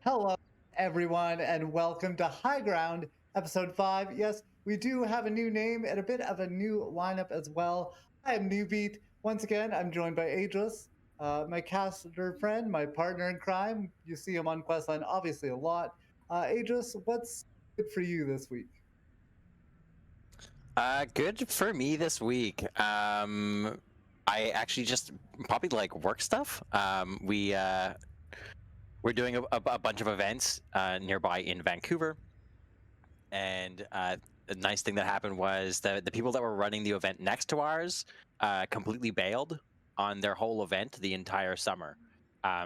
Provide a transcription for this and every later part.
Hello, everyone, and welcome to Highground, episode 5. Yes, we do have a new name and a bit of a new lineup as well. I am NewBeat. Once again, I'm joined by Ageless, my caster friend, my partner in crime. You see him on Questline, obviously, a lot. Ageless, what's good for you this week? Good for me this week. I actually just probably like work stuff. We're doing a bunch of events nearby in Vancouver, and the nice thing that happened was the people that were running the event next to ours completely bailed on their whole event the entire summer.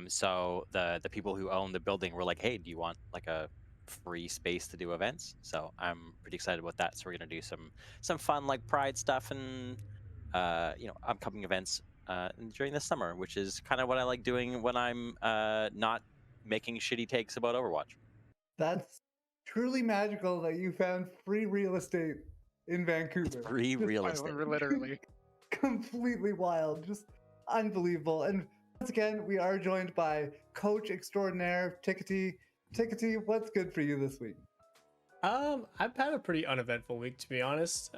So the people who own the building were like, "Hey, do you want like a free space to do events?" So I'm pretty excited about that. So we're gonna do some fun like Pride stuff and upcoming events during the summer, which is kind of what I like doing when I'm not making shitty takes about Overwatch. That's truly magical that you found free real estate in Vancouver. Free Just real estate. Literally. completely wild, just unbelievable. And once again, we are joined by Coach Extraordinaire Tikatee. Tikatee, what's good for you this week? I've had a pretty uneventful week, to be honest.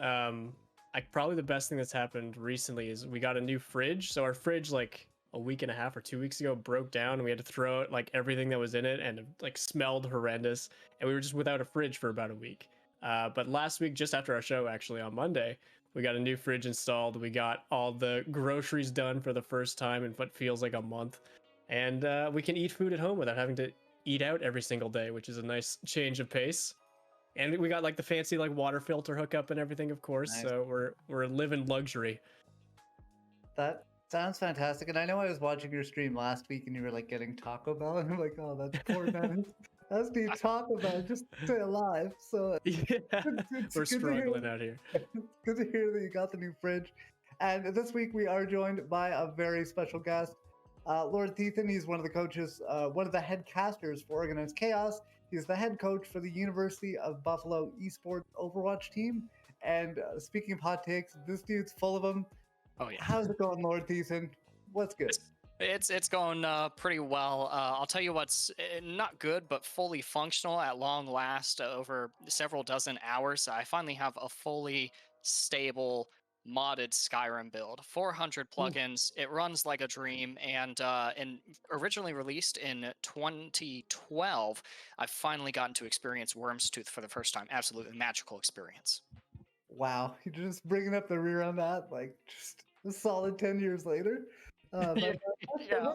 Probably the best thing that's happened recently is we got a new fridge. So our fridge, like a week and a half or 2 weeks ago, broke down, and we had to throw out like everything that was in it, and it like smelled horrendous. And we were just without a fridge for about a week. But last week, just after our show, actually on Monday, we got a new fridge installed. We got all the groceries done for the first time in what feels like a month, and we can eat food at home without having to eat out every single day, which is a nice change of pace. And we got like the fancy like water filter hookup and everything, of course. Nice. So we're living luxury. That sounds fantastic. And I know I was watching your stream last week and you were like getting Taco Bell, and I'm like, oh, that poor man has to eat Taco Bell just to stay alive. So Yeah, it's we're good to hear- struggling out here. good to hear that you got the new fridge. And this week we are joined by a very special guest, LordThethan. He's one of the coaches, one of the head casters for Organized Chaos. He's the head coach for the University of Buffalo esports Overwatch team. And speaking of hot takes, this dude's full of them. Oh yeah, How's it going, LordThethan? What's good? it's going pretty well. I'll tell you what's not good, but fully functional at long last. Over several dozen hours, I finally have a fully stable modded Skyrim build. 400 plugins. It runs like a dream, and originally released in 2012, I've finally gotten to experience Worm's Tooth for the first time. Absolutely magical experience. Wow, you're just bringing up the rear on that, like just a solid 10 years later. But Yeah.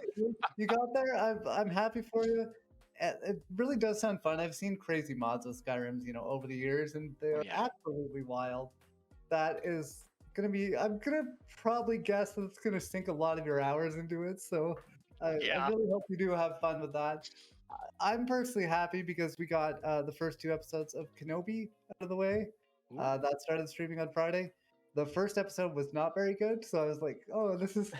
you got there. I'm happy for you. It really does sound fun. I've seen crazy mods with Skyrims, over the years, and they are Yeah. absolutely wild. That is gonna be. I'm gonna probably guess that it's gonna sink a lot of your hours into it. So I Yeah. really hope you do have fun with that. I'm personally happy because we got the first 2 episodes of Kenobi out of the way. That started streaming on Friday. The first episode was not very good, so I was like, "Oh, this is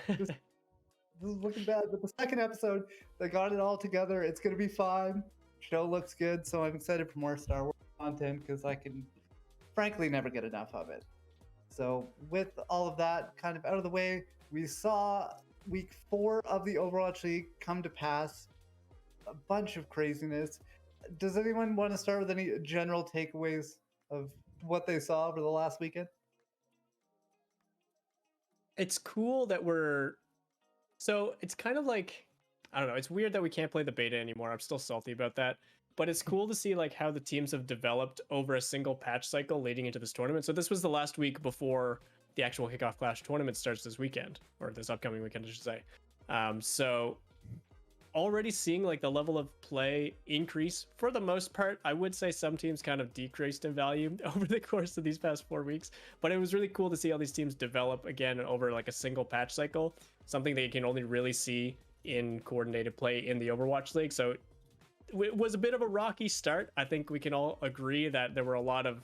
looking bad." But the second episode, they got it all together. It's gonna be fine. Show looks good, so I'm excited for more Star Wars content because I can, frankly, never get enough of it. So with all of that kind of out of the way, we saw week 4 of the Overwatch League come to pass. A bunch of craziness. Does anyone want to start with any general takeaways of what they saw over the last weekend? It's cool that so it's kind of like, I don't know, it's weird that we can't play the beta anymore. I'm still salty about that. But it's cool to see like how the teams have developed over a single patch cycle leading into this tournament. So this was the last week before the actual Kickoff Clash tournament starts this weekend, or this upcoming weekend, I should say. So already seeing like the level of play increase for the most part. I would say some teams kind of decreased in value over the course of these past 4 weeks, but it was really cool to see all these teams develop again over like a single patch cycle, something that you can only really see in coordinated play in the Overwatch League. So it was a bit of a rocky start. I think we can all agree that there were a lot of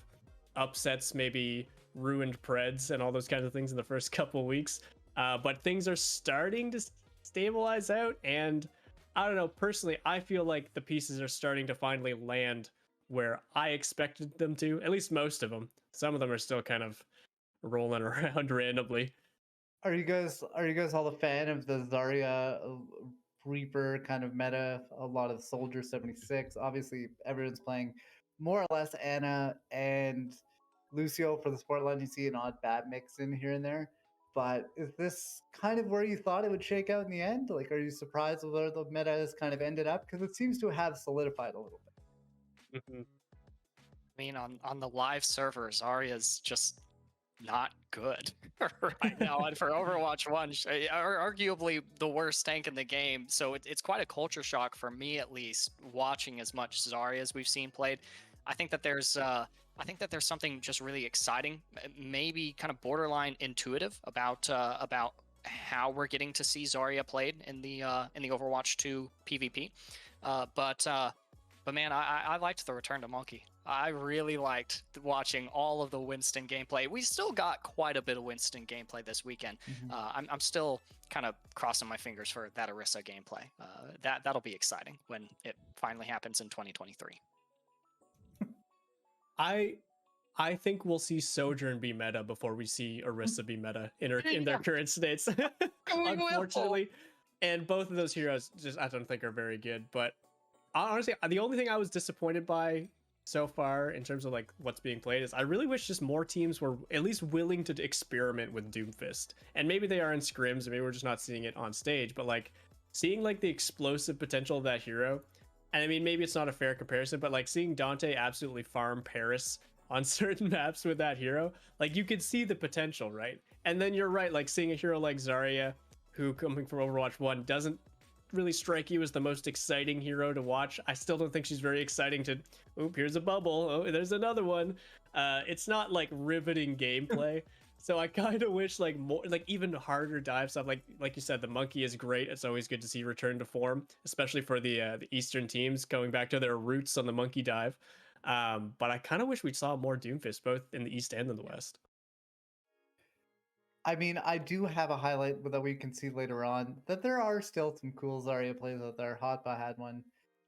upsets, maybe ruined Preds and all those kinds of things in the first couple of weeks. But things are starting to stabilize out, and I don't know, personally, I feel like the pieces are starting to finally land where I expected them to, at least most of them. Some of them are still kind of rolling around randomly. Are you guys all a fan of the Zarya Reaper kind of meta, a lot of Soldier 76. Obviously, everyone's playing more or less Anna and Lucio for the support line. You see an odd bat mix in here and there. But is this kind of where you thought it would shake out in the end? Like, are you surprised with where the meta has kind of ended up? Because it seems to have solidified a little bit. Mhm. I mean, on the live server, Zarya's just not good right now. And for Overwatch 1, arguably the worst tank in the game. So it's quite a culture shock for me, at least, watching as much Zarya as we've seen played. I think that there's something just really exciting, maybe kind of borderline intuitive about how we're getting to see Zarya played in the Overwatch 2 PvP. But man, I liked the return to Monkey. I really liked watching all of the Winston gameplay. We still got quite a bit of Winston gameplay this weekend. I'm still kind of crossing my fingers for that Orisa gameplay. That'll be exciting when it finally happens in 2023. I think we'll see Sojourn be meta before we see Orisa be meta in their current states. Unfortunately. And both of those heroes just I don't think are very good. But honestly, the only thing I was disappointed by so far in terms of like what's being played is I really wish just more teams were at least willing to experiment with Doomfist. And maybe they are in scrims, and maybe we're just not seeing it on stage, but like seeing like the explosive potential of that hero. And I mean, maybe it's not a fair comparison, but like seeing Dante absolutely farm Paris on certain maps with that hero, like you could see the potential, right? And then you're right, like seeing a hero like Zarya, who coming from Overwatch 1 doesn't really strike you as the most exciting hero to watch. I still don't think she's very exciting to, oop, here's a bubble, oh, there's another one. It's not like riveting gameplay. So I kind of wish like more, like even harder dive stuff. Like you said, the Monkey is great. It's always good to see return to form, especially for the Eastern teams going back to their roots on the Monkey dive. But I kind of wish we saw more Doomfist both in the East and in the West. I mean, I do have a highlight that we can see later on that there are still some cool Zarya plays out there. Hotba had one,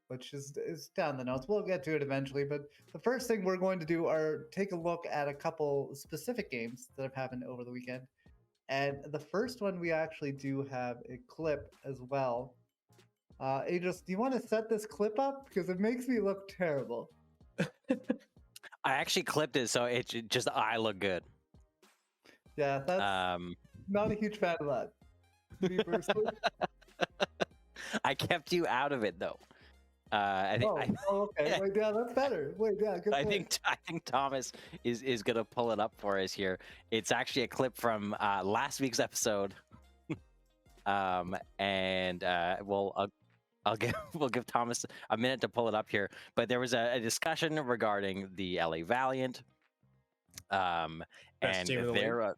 which is down the notes. We'll get to it eventually. But the first thing we're going to do are take a look at a couple specific games that have happened over the weekend. And the first one, we actually do have a clip as well. Ageless, do you want to set this clip up? Because it makes me look terrible. I actually clipped it, so it just I look good. Yeah, that's not a huge fan of that. Me personally. I kept you out of it though. I think. Okay. Wait, yeah, that's better. Wait, yeah, good I point. think Thomas is gonna pull it up for us here. It's actually a clip from last week's episode, and we'll give Thomas a minute to pull it up here. But there was a discussion regarding the LA Valiant, and they're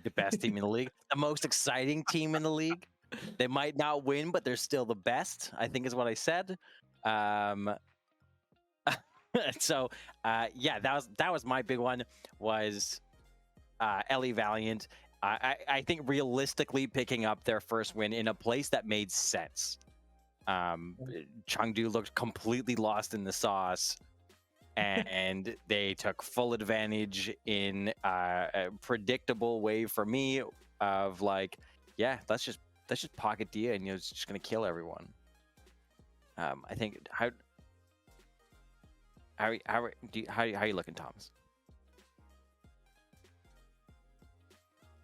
the best team in the league, the most exciting team in the league. They might not win, but they're still the best, I think is what I said. So yeah, that was my big one, was LA Valiant. I think realistically picking up their first win in a place that made sense. Chengdu looked completely lost in the sauce, and they took full advantage in a predictable way for me of like, yeah, let's just pocket Diya, and it's just gonna kill everyone. I think how are you looking, Thomas?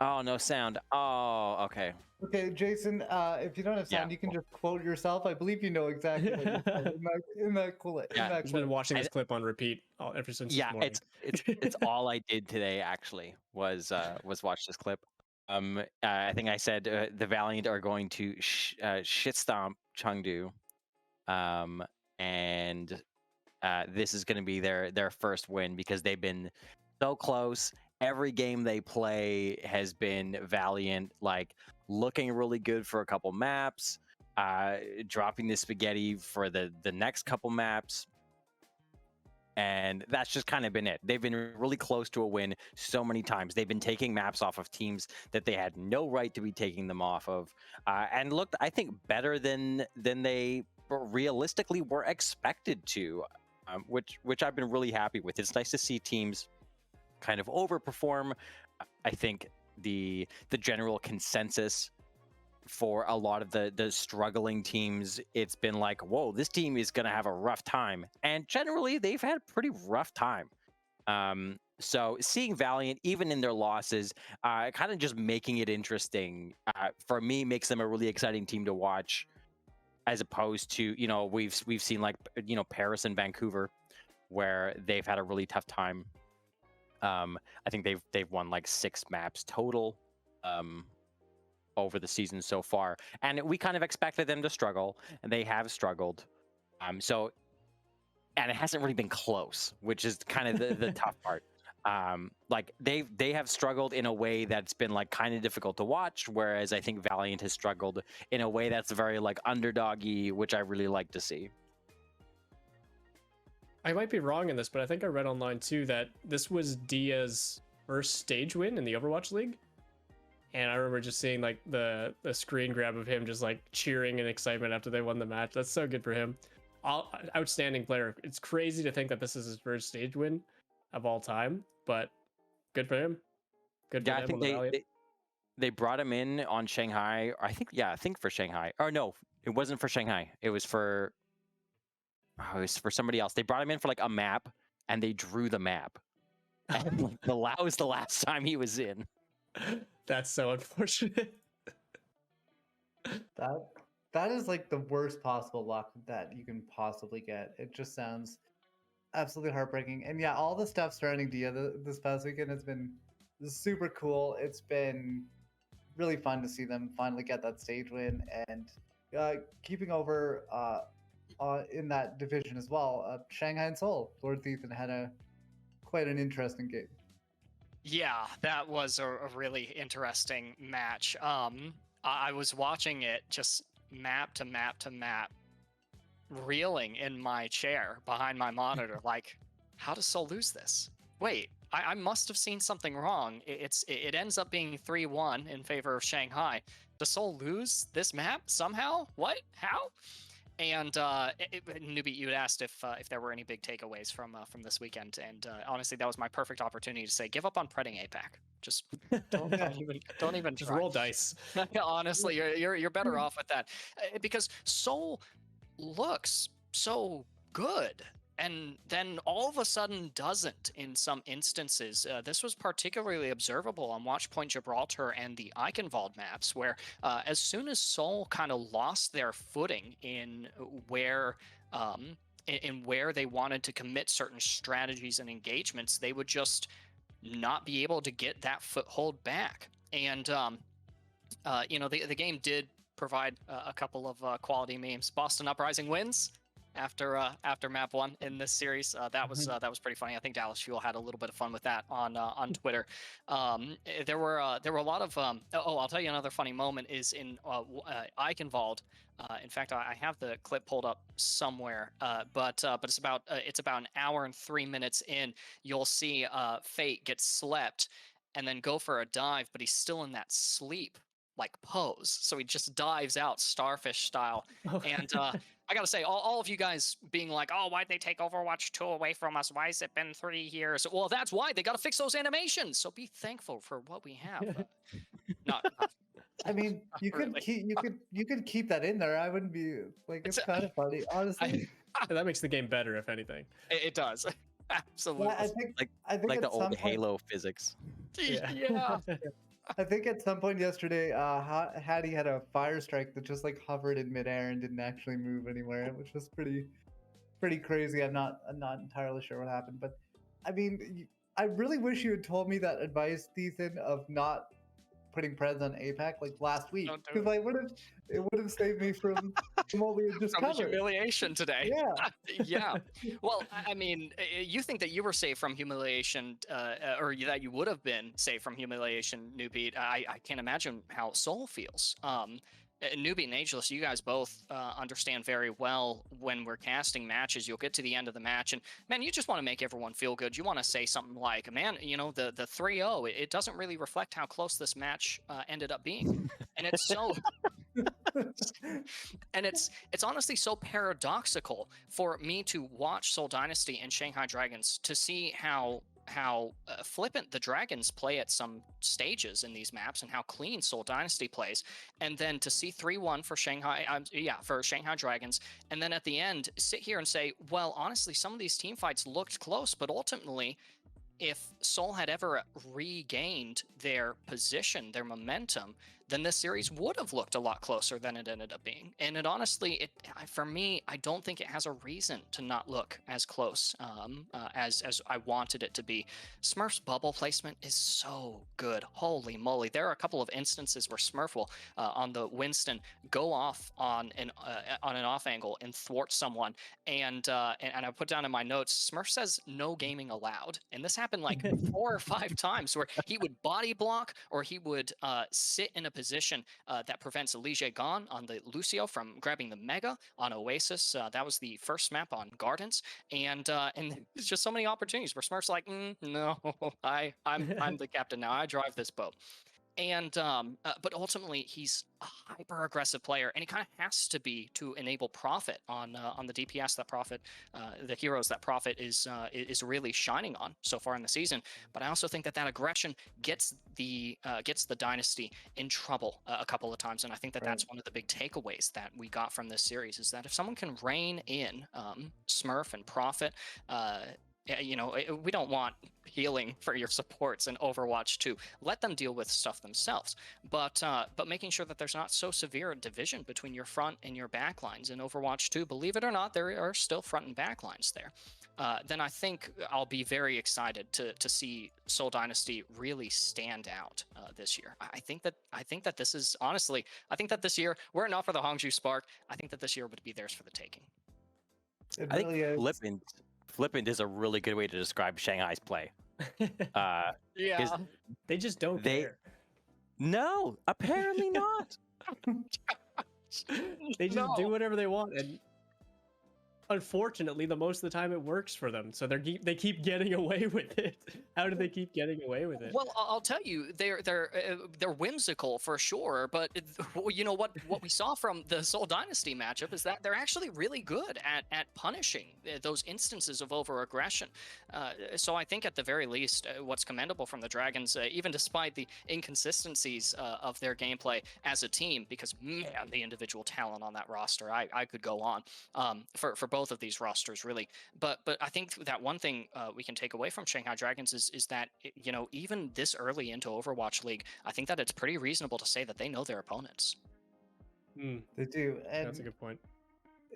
Oh, no sound. Oh, okay. Okay, Jason, if you don't have sound, you can just quote yourself. I believe you know exactly what you said in that clip. I've been watching this clip on repeat ever since this morning. it's all I did today actually was watch this clip. I think I said the Valiant are going to shit stomp Chengdu, and this is going to be their first win because they've been so close. Every game they play has been Valiant, like looking really good for a couple maps, dropping the spaghetti for the next couple maps. And that's just kind of been it. They've been really close to a win so many times. They've been taking maps off of teams that they had no right to be taking them off of, and looked, I think, better than they realistically were expected to, which I've been really happy with. It's nice to see teams kind of overperform. I think the general consensus for a lot of the struggling teams, it's been like, whoa, this team is gonna have a rough time, and generally they've had a pretty rough time. So seeing Valiant, even in their losses, kind of just making it interesting for me, makes them a really exciting team to watch, as opposed to, you know, we've seen like, you know, Paris and Vancouver, where they've had a really tough time. I think they've won like 6 maps total over the season so far, and we kind of expected them to struggle, and they have struggled. So, and it hasn't really been close, which is kind of the tough part. Like they have struggled in a way that's been like kind of difficult to watch, whereas I think Valiant has struggled in a way that's very like underdoggy, which I really like to see. I might be wrong in this, but I think I read online too that this was Diya's first stage win in the Overwatch League. And I remember just seeing like the screen grab of him just like cheering in excitement after they won the match. That's so good for him. Outstanding player. It's crazy to think that this is his first stage win of all time, but good for him. Good for Yeah, him. I think they brought him in on Shanghai. I think for Shanghai. Or no, it wasn't for Shanghai. It was for somebody else. They brought him in for like a map, and they drew the map. And like, that was the last time he was in. That's so unfortunate. That is like the worst possible luck that you can possibly get. It just sounds absolutely heartbreaking. And yeah, all the stuff surrounding Diya this past weekend has been super cool. It's been really fun to see them finally get that stage win, and keeping over in that division as well. Shanghai and Seoul. LordThethan had quite an interesting game. Yeah, that was a really interesting match. I was watching it just map to map to map, reeling in my chair behind my monitor, like, how does Seoul lose this? Wait, I must have seen something wrong. It ends up being 3-1 in favor of Shanghai. Does Seoul lose this map somehow? What? How? And NewBeat, you had asked if there were any big takeaways from this weekend, and honestly, that was my perfect opportunity to say, give up on pretting APAC. Just don't even Just try. roll dice. Honestly, you're better off with that, because Seoul looks so good, and then all of a sudden doesn't in some instances. This was particularly observable on Watchpoint Gibraltar and the Eichenwald maps, where as soon as Seoul kind of lost their footing in where they wanted to commit certain strategies and engagements, they would just not be able to get that foothold back. And you know, the game did provide a couple of quality memes. Boston Uprising wins after map 1 in this series. That was pretty funny. I think Dallas Fuel had a little bit of fun with that on Twitter. There were a lot of I'll tell you another funny moment is in Eichenwald. In fact, I have the clip pulled up somewhere, but it's about an hour and 3 minutes in. You'll see Fate get slept and then go for a dive, but he's still in that sleep like pose, so he just dives out starfish style. And I gotta say, all of you guys being like, oh, why'd they take Overwatch 2 away from us? Why has it been 3 years? Well, that's why. They gotta fix those animations, so be thankful for what we have. Not I mean, you could keep that in there. I wouldn't be like, it's kind of funny, honestly. That makes the game better, if anything. It does. Absolutely. Well, I think Like at the old some point- Halo physics. Yeah. I think at some point yesterday, Hattie had a fire strike that just like hovered in midair and didn't actually move anywhere, which was pretty crazy. I'm not entirely sure what happened, but I mean, I really wish you had told me that advice, Ethan, of not putting preds on APAC like last week, because it would have saved me from what we had just From the covered. humiliation today. Yeah. Yeah. Well, I mean, you think that you were safe from humiliation, or that you would have been safe from humiliation, NewBeat. I can't imagine how Seoul feels. NewBeat and Ageless, you guys both understand very well when we're casting matches, you'll get to the end of the match, and man, you just want to make everyone feel good. You want to say something like, man, you know, the 3-0, it doesn't really reflect how close this match ended up being. And it's so... and it's honestly so paradoxical for me to watch Seoul Dynasty and Shanghai Dragons to see how how flippant the Dragons play at some stages in these maps and how clean Seoul Dynasty plays. And then to see 3-1 for for Shanghai Dragons, and then at the end sit here and say, well, honestly, some of these team fights looked close, but ultimately, if Seoul had ever regained their position, their momentum, then this series would have looked a lot closer than it ended up being. And it honestly, for me, I don't think it has a reason to not look as close as I wanted it to be. Smurf's bubble placement is so good. Holy moly. There are a couple of instances where Smurf will, on the Winston, go off on an off angle and thwart someone. And I put down in my notes, Smurf says no gaming allowed. And this happened like 4 or 5 times where he would body block or he would sit in a position that prevents Lige Gon on the Lucio from grabbing the Mega on Oasis. That was the first map on Gardens. And there's just so many opportunities where Smurf's like, no, I'm the captain now. I drive this boat. And but ultimately, he's a hyper aggressive player, and he kind of has to be to enable Prophet on the DPS that Prophet, the heroes that Prophet is really shining on so far in the season. But I also think that aggression gets the Dynasty in trouble a couple of times, and I think that's one of the big takeaways that we got from this series is that if someone can rein in Smurf and Prophet. We don't want healing for your supports in Overwatch 2. Let them deal with stuff themselves. But making sure that there's not so severe a division between your front and your back lines in Overwatch 2, believe it or not, there are still front and back lines there. Then I think I'll be very excited to see Seoul Dynasty really stand out this year. I think that this is, honestly, I think that this year, were it not for the Hangzhou Spark, I think that this year would be theirs for the taking. It I really think is. flippant is a really good way to describe Shanghai's play. Yeah. They just don't care. No, apparently not. They just do whatever they want, and unfortunately, the most of the time it works for them. So they keep getting away with it. How do they keep getting away with it? Well, I'll tell you, they're whimsical for sure. But you know what we saw from the Seoul Dynasty matchup is that they're actually really good at punishing those instances of over-aggression. So I think at the very least, what's commendable from the Dragons, even despite the inconsistencies of their gameplay as a team, because man, the individual talent on that roster, I could go on for both of these rosters really. But I think that one thing we can take away from Shanghai Dragons is that even this early into Overwatch League, I think that it's pretty reasonable to say that they know their opponents. They do, and That's a good point.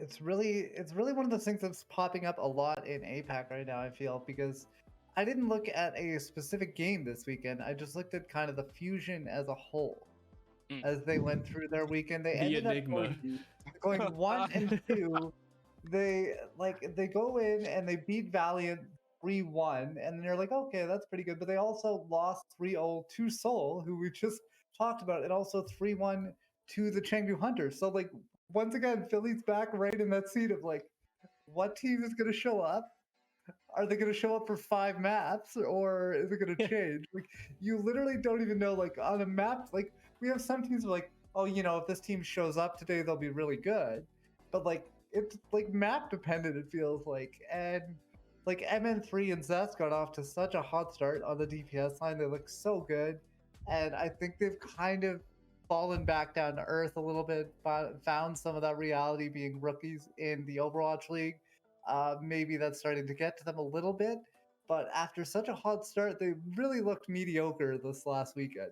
it's really one of those things that's popping up a lot in APAC right now, I feel, because I didn't look at a specific game this weekend. I just looked at kind of the Fusion as a whole as they went through their weekend. They ended up going 1 and 2. They go in and they beat Valiant 3-1, and they're like, okay, that's pretty good. But they also lost 3-0 to Seoul, who we just talked about, and also 3-1 to the Chengdu Hunters. So like once again, Philly's back right in that seat of like, what team is going to show up? Are they going to show up for 5 maps, or is it going to change? Like, you literally don't even know. Like on a map, like we have some teams are like, oh, if this team shows up today, they'll be really good. But like it's like map dependent, it feels like. And like MN3 and Zest got off to such a hot start on the DPS line. They look so good, and I think they've kind of fallen back down to earth a little bit, found some of that reality being rookies in the Overwatch League. Maybe that's starting to get to them a little bit, but after such a hot start, they really looked mediocre this last weekend.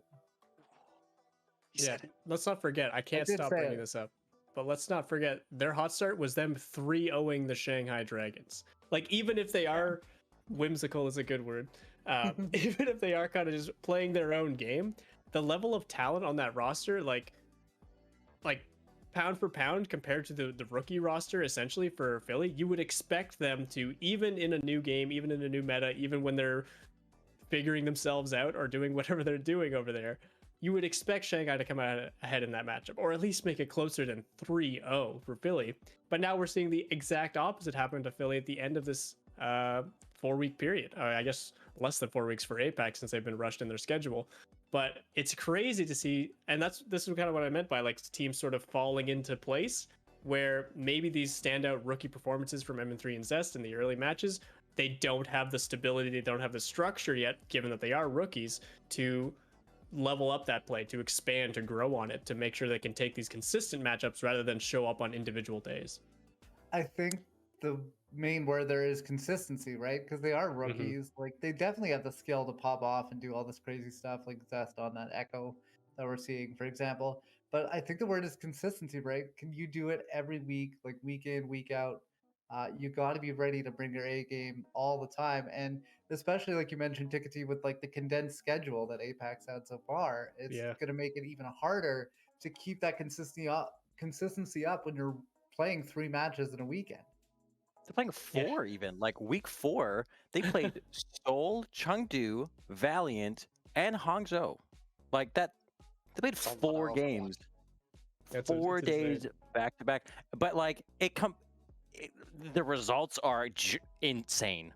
Yeah, let's not forget, I can't stop bringing this up, but let's not forget their hot start was them 3-0ing the Shanghai Dragons. Like, even if they are whimsical is a good word, even if they are kind of just playing their own game, the level of talent on that roster, like pound for pound compared to the rookie roster, essentially for Philly, you would expect them to, even in a new game, even in a new meta, even when they're figuring themselves out or doing whatever they're doing over there, you would expect Shanghai to come out ahead in that matchup, or at least make it closer than 3-0 for Philly. But now we're seeing the exact opposite happen to Philly at the end of this 4-week period. I guess less than 4 weeks for APAC, since they've been rushed in their schedule. But it's crazy to see, and this is kind of what I meant by like teams sort of falling into place, where maybe these standout rookie performances from MN3 and Zest in the early matches, they don't have the stability, they don't have the structure yet, given that they are rookies, to level up that play, to expand, to grow on it, to make sure they can take these consistent matchups rather than show up on individual days. I think the main word there is consistency, right? Because they are rookies. Like they definitely have the skill to pop off and do all this crazy stuff, like Zest on that Echo that we're seeing, for example. But I think the word is consistency, right? Can you do it every week, like week in, week out? You got to be ready to bring your A game all the time, and especially like you mentioned, Tikatee, with like the condensed schedule that Apex had so far, it's Yeah. going to make it even harder to keep that consistency up when you're playing 3 matches in a weekend. They're playing 4 even. Like week 4, they played Seoul, Chengdu, Valiant, and Hangzhou. Like that, they played 4 games, That's 4 it's days insane. back to back. But like the results are insane.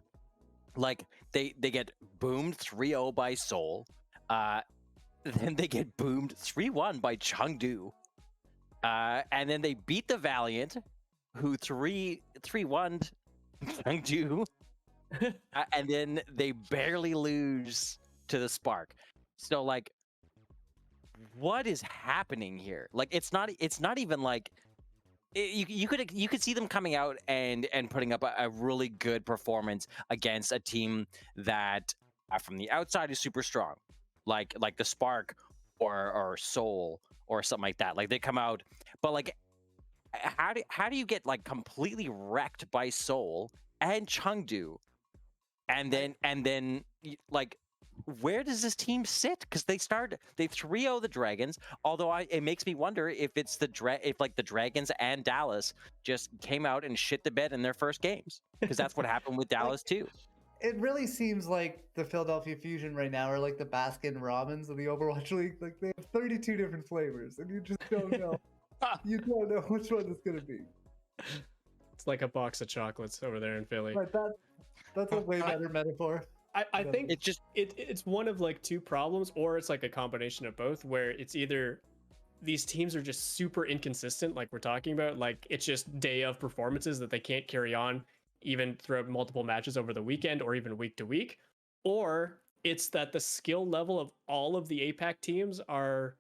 Like they get boomed 3-0 by Seoul, then they get boomed 3-1 by Chengdu, and then they beat the Valiant, who 3-1 Chengdu, and then they barely lose to the Spark. So like, what is happening here? Like it's not even like you could see them coming out and putting up a really good performance against a team that from the outside is super strong, like the Spark or Seoul or something like that. Like they come out, but like how do you get like completely wrecked by Seoul and Chengdu, and then like where does this team sit? Because they 3-0 the Dragons. Although it makes me wonder if it's the Dragons and Dallas just came out and shit the bed in their first games, because that's what happened with Dallas too. It really seems like the Philadelphia Fusion right now are like the Baskin Robbins of the Overwatch League. Like they have 32 different flavors, and you just don't know. You don't know which one it's gonna be. It's like a box of chocolates over there in Philly. But that's a way better metaphor. I think It's just it's one of like 2 problems, or it's like a combination of both, where it's either these teams are just super inconsistent, like we're talking about, like it's just day of performances that they can't carry on even throughout multiple matches over the weekend or even week to week, or it's that the skill level of all of the APAC teams are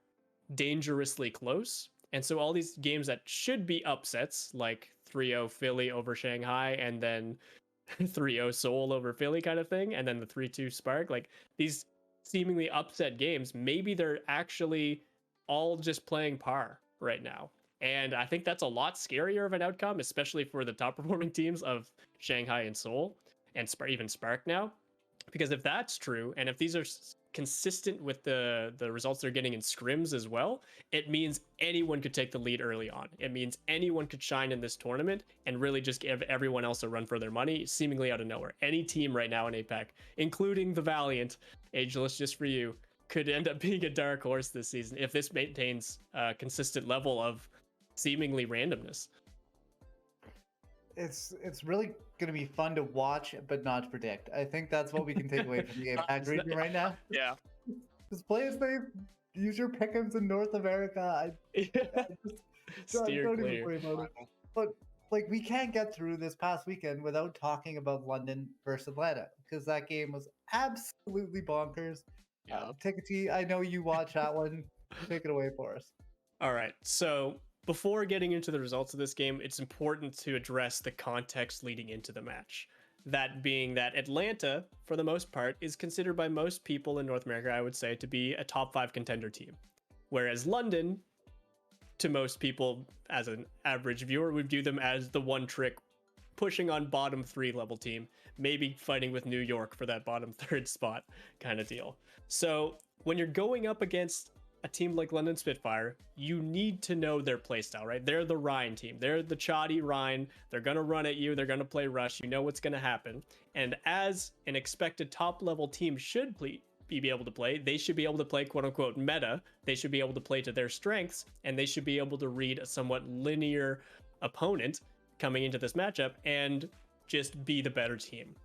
dangerously close. And so all these games that should be upsets, like 3-0 Philly over Shanghai, and then 3-0 Seoul over Philly kind of thing, and then the 3-2 Spark, like these seemingly upset games, maybe they're actually all just playing par right now. And I think that's a lot scarier of an outcome, especially for the top performing teams of Shanghai and Seoul, and even Spark now. Because if that's true, and if these are consistent with the results they're getting in scrims as well, it means anyone could take the lead early on. It means anyone could shine in this tournament and really just give everyone else a run for their money, seemingly out of nowhere. Any team right now in APAC, including the Valiant, Ageless just for you, could end up being a dark horse this season if this maintains a consistent level of seemingly randomness. It's really going to be fun to watch, but not to predict. I think that's what we can take away from the APAC region right now. Yeah. Just play it safe. Use your pick'ems in North America. Steer don't clear. even worry about it. But like, we can't get through this past weekend without talking about London versus Atlanta, because that game was absolutely bonkers. Yeah. Tikatee, I know you watched that one. Take it away for us. All right. So before getting into the results of this game, it's important to address the context leading into the match. That being that Atlanta, for the most part, is considered by most people in North America, I would say, to be a top 5 contender team. Whereas London, to most people, as an average viewer, would view them as the one trick pushing on bottom 3 level team, maybe fighting with New York for that bottom 3rd spot kind of deal. So when you're going up against a team like London Spitfire, you need to know their playstyle, right? They're the Rhine team. They're the Chadi Rhine. They're going to run at you. They're going to play rush. You know what's going to happen. And as an expected top-level team should be able to play, they should be able to play quote-unquote meta. They should be able to play to their strengths, and they should be able to read a somewhat linear opponent coming into this matchup and just be the better team.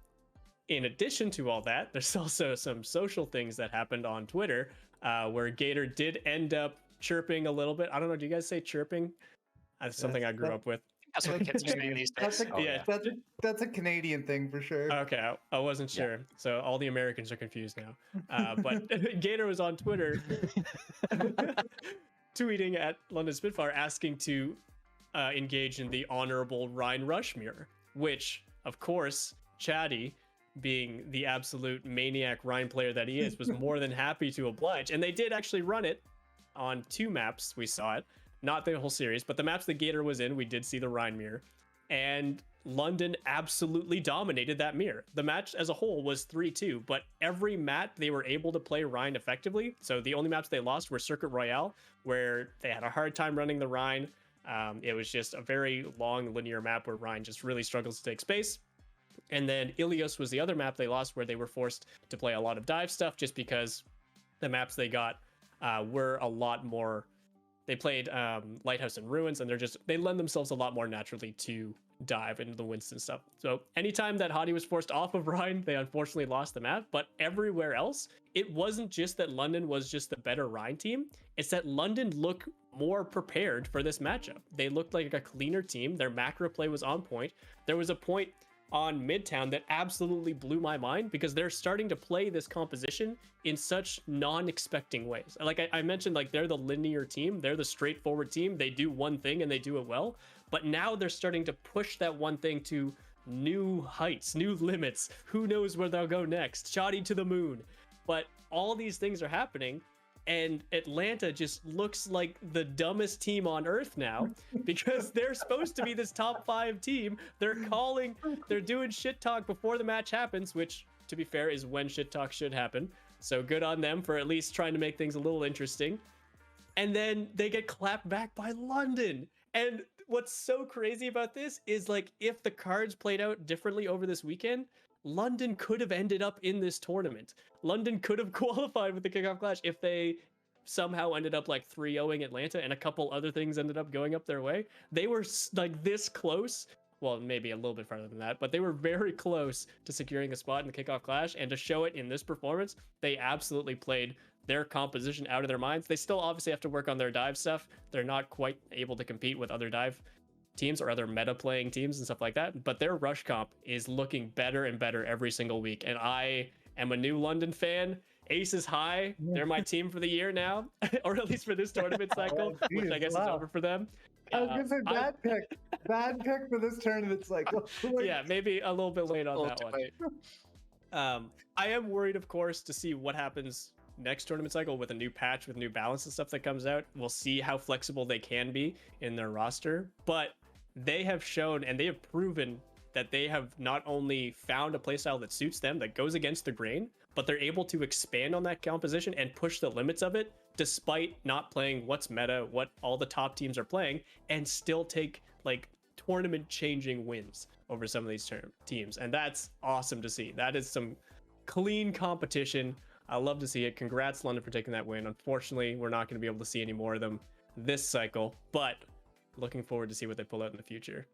In addition to all that, there's also some social things that happened on Twitter where Gator did end up chirping a little bit. I don't know. Do you guys say chirping? That's something I grew up with. That's what kids are saying these That's days. a, Oh, yeah. that's a Canadian thing for sure. Okay, I wasn't sure. So all the Americans are confused now. But Gator was on Twitter tweeting at London Spitfire asking to engage in the honorable Rhine Rushmere, which, of course, Chatty, being the absolute maniac Rhine player that he is, was more than happy to oblige. And they did actually run it on 2 maps. We saw it, not the whole series, but the maps that Gator was in, we did see the Rhine mirror. And London absolutely dominated that mirror. The match as a whole was 3-2, but every map they were able to play Rhine effectively. So the only maps they lost were Circuit Royale, where they had a hard time running the Rhine. It was just a very long linear map where Rhine just really struggles to take space. And then Ilios was the other map they lost, where they were forced to play a lot of dive stuff just because the maps they got were a lot more. They played Lighthouse and Ruins, and they lend themselves a lot more naturally to dive into the Winston stuff. So anytime that Hadi was forced off of Rhine, they unfortunately lost the map. But everywhere else, it wasn't just that London was just the better Rhine team. It's that London looked more prepared for this matchup. They looked like a cleaner team. Their macro play was on point. There was a point on Midtown that absolutely blew my mind because they're starting to play this composition in such non-expecting ways. Like I mentioned, like they're the linear team, they're the straightforward team. They do one thing and they do it well, but now they're starting to push that one thing to new heights, new limits. Who knows where they'll go next? Shoddy to the moon. But all these things are happening, and Atlanta just looks like the dumbest team on earth now because they're supposed to be this top 5 team. They're doing shit talk before the match happens, which, to be fair, is when shit talk should happen. So good on them for at least trying to make things a little interesting. And then they get clapped back by London. And what's so crazy about this is, like, if the cards played out differently over this weekend, London could have ended up in this tournament. London could have qualified with the kickoff clash if they somehow ended up like 3-0ing Atlanta and a couple other things ended up going up their way. They were like this close. Well, maybe a little bit farther than that, but they were very close to securing a spot in the kickoff clash. And to show it in this performance, they absolutely played their composition out of their minds. They still obviously have to work on their dive stuff. They're not quite able to compete with other dive teams or other meta playing teams and stuff like that, but their rush comp is looking better and better every single week. And I am a new London fan. Ace is high. They're my team for the year now, or at least for this tournament cycle, which I guess is over for them. I was gonna say bad pick for this tournament cycle. Yeah, maybe a little bit late on that one. I am worried, of course, to see what happens next tournament cycle with a new patch, with new balance and stuff that comes out. We'll see how flexible they can be in their roster, but they have shown and they have proven that they have not only found a playstyle that suits them, that goes against the grain, but they're able to expand on that composition and push the limits of it despite not playing what's meta, what all the top teams are playing, and still take like tournament changing wins over some of these teams. And that's awesome to see. That is some clean competition. I love to see it. Congrats, London, for taking that win. Unfortunately, we're not going to be able to see any more of them this cycle, but looking forward to see what they pull out in the future.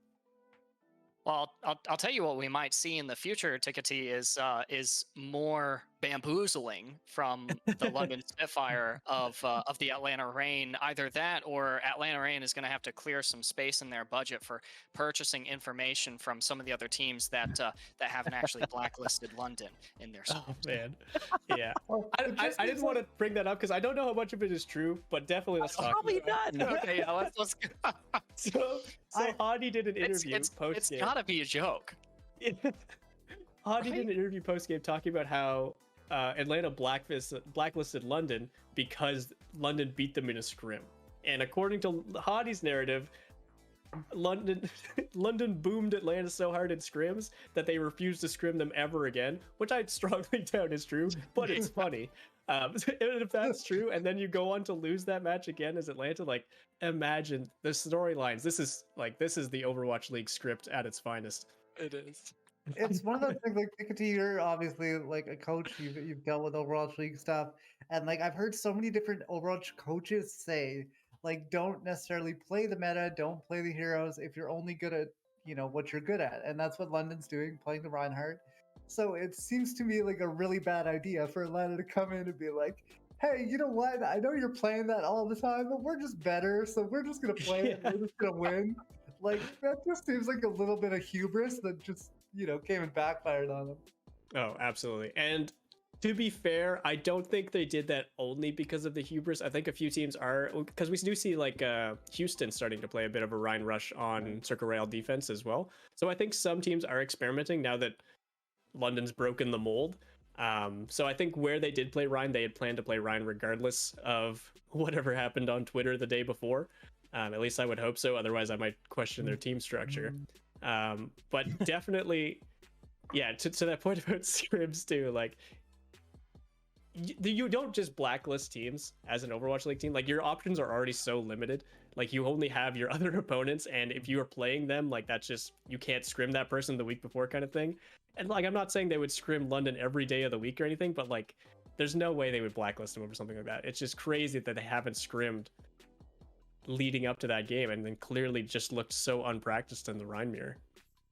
Well, I'll tell you what we might see in the future, Tikatee, is more bamboozling from the London Spitfire of the Atlanta Reign. Either that, or Atlanta Reign is going to have to clear some space in their budget for purchasing information from some of the other teams that haven't actually blacklisted London in their squad. Oh man, yeah. I didn't want to bring that up because I don't know how much of it is true, but definitely let's talk. Probably about not. Okay, yeah, let's go. So Hadi did an interview post-game. It's gotta be a joke. Hadi did an interview post-game talking about how Atlanta blacklisted London because London beat them in a scrim. And according to Hadi's narrative, London boomed Atlanta so hard in scrims that they refused to scrim them ever again, which I strongly doubt is true, but it's funny. If that's true, and then you go on to lose that match again as Atlanta, like, imagine the storylines. This is the Overwatch League script at its finest. It is. It's one of those things, like, Tikatee, you're obviously like a coach. You've dealt with Overwatch League stuff, and like I've heard so many different Overwatch coaches say, like, don't necessarily play the meta, don't play the heroes if you're only good at, you know, what you're good at, and that's what London's doing, playing the Reinhardt. So it seems to me like a really bad idea for Atlanta to come in and be like, hey, you know what? I know you're playing that all the time, but we're just better, so we're just gonna play it. We're just gonna win. Like, that just seems like a little bit of hubris that just, came and backfired on them. Oh, absolutely. And to be fair, I don't think they did that only because of the hubris. I think a few teams are, because we do see like Houston starting to play a bit of a Rhine rush on Circle Rail defense as well. So I think some teams are experimenting now that London's broken the mold. So I think where they did play Rhine, they had planned to play Rhine regardless of whatever happened on Twitter the day before. At least I would hope so. Otherwise, I might question their team structure. But definitely, yeah, to that point about scrims too, like, you don't just blacklist teams as an Overwatch League team. Like, your options are already so limited. Like, you only have your other opponents, and if you are playing them, like, that's just, you can't scrim that person the week before kind of thing. And like, I'm not saying they would scrim London every day of the week or anything, but like, there's no way they would blacklist them over something like that. It's just crazy that they haven't scrimmed leading up to that game, and then clearly just looked so unpracticed in the Rhine mirror.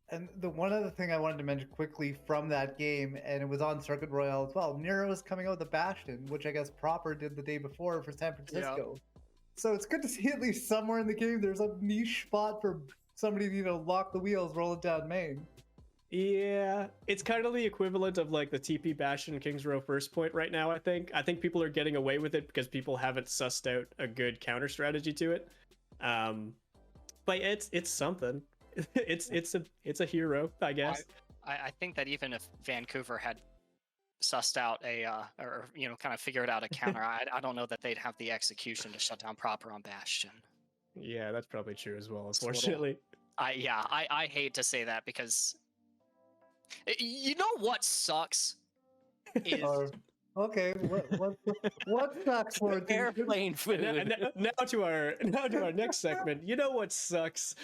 And the one other thing I wanted to mention quickly from that game, and it was on Circuit Royale as well, Nero was coming out with a Bastion, which I guess Proper did the day before for San Francisco. So it's good to see at least somewhere in the game there's a niche spot for somebody to, lock the wheels, roll it down main. Yeah, it's kind of the equivalent of like the TP Bastion Kings Row first point right now, I think. I think people are getting away with it because people haven't sussed out a good counter strategy to it. But it's something. It's a hero, I guess. I think that even if Vancouver had sussed out or kind of figured out a counter, I don't know that they'd have the execution to shut down Proper on Bastion. Yeah, that's probably true as well, unfortunately. I hate to say that because you know what sucks is okay, what sucks for airplane food? Now to our next segment. You know what sucks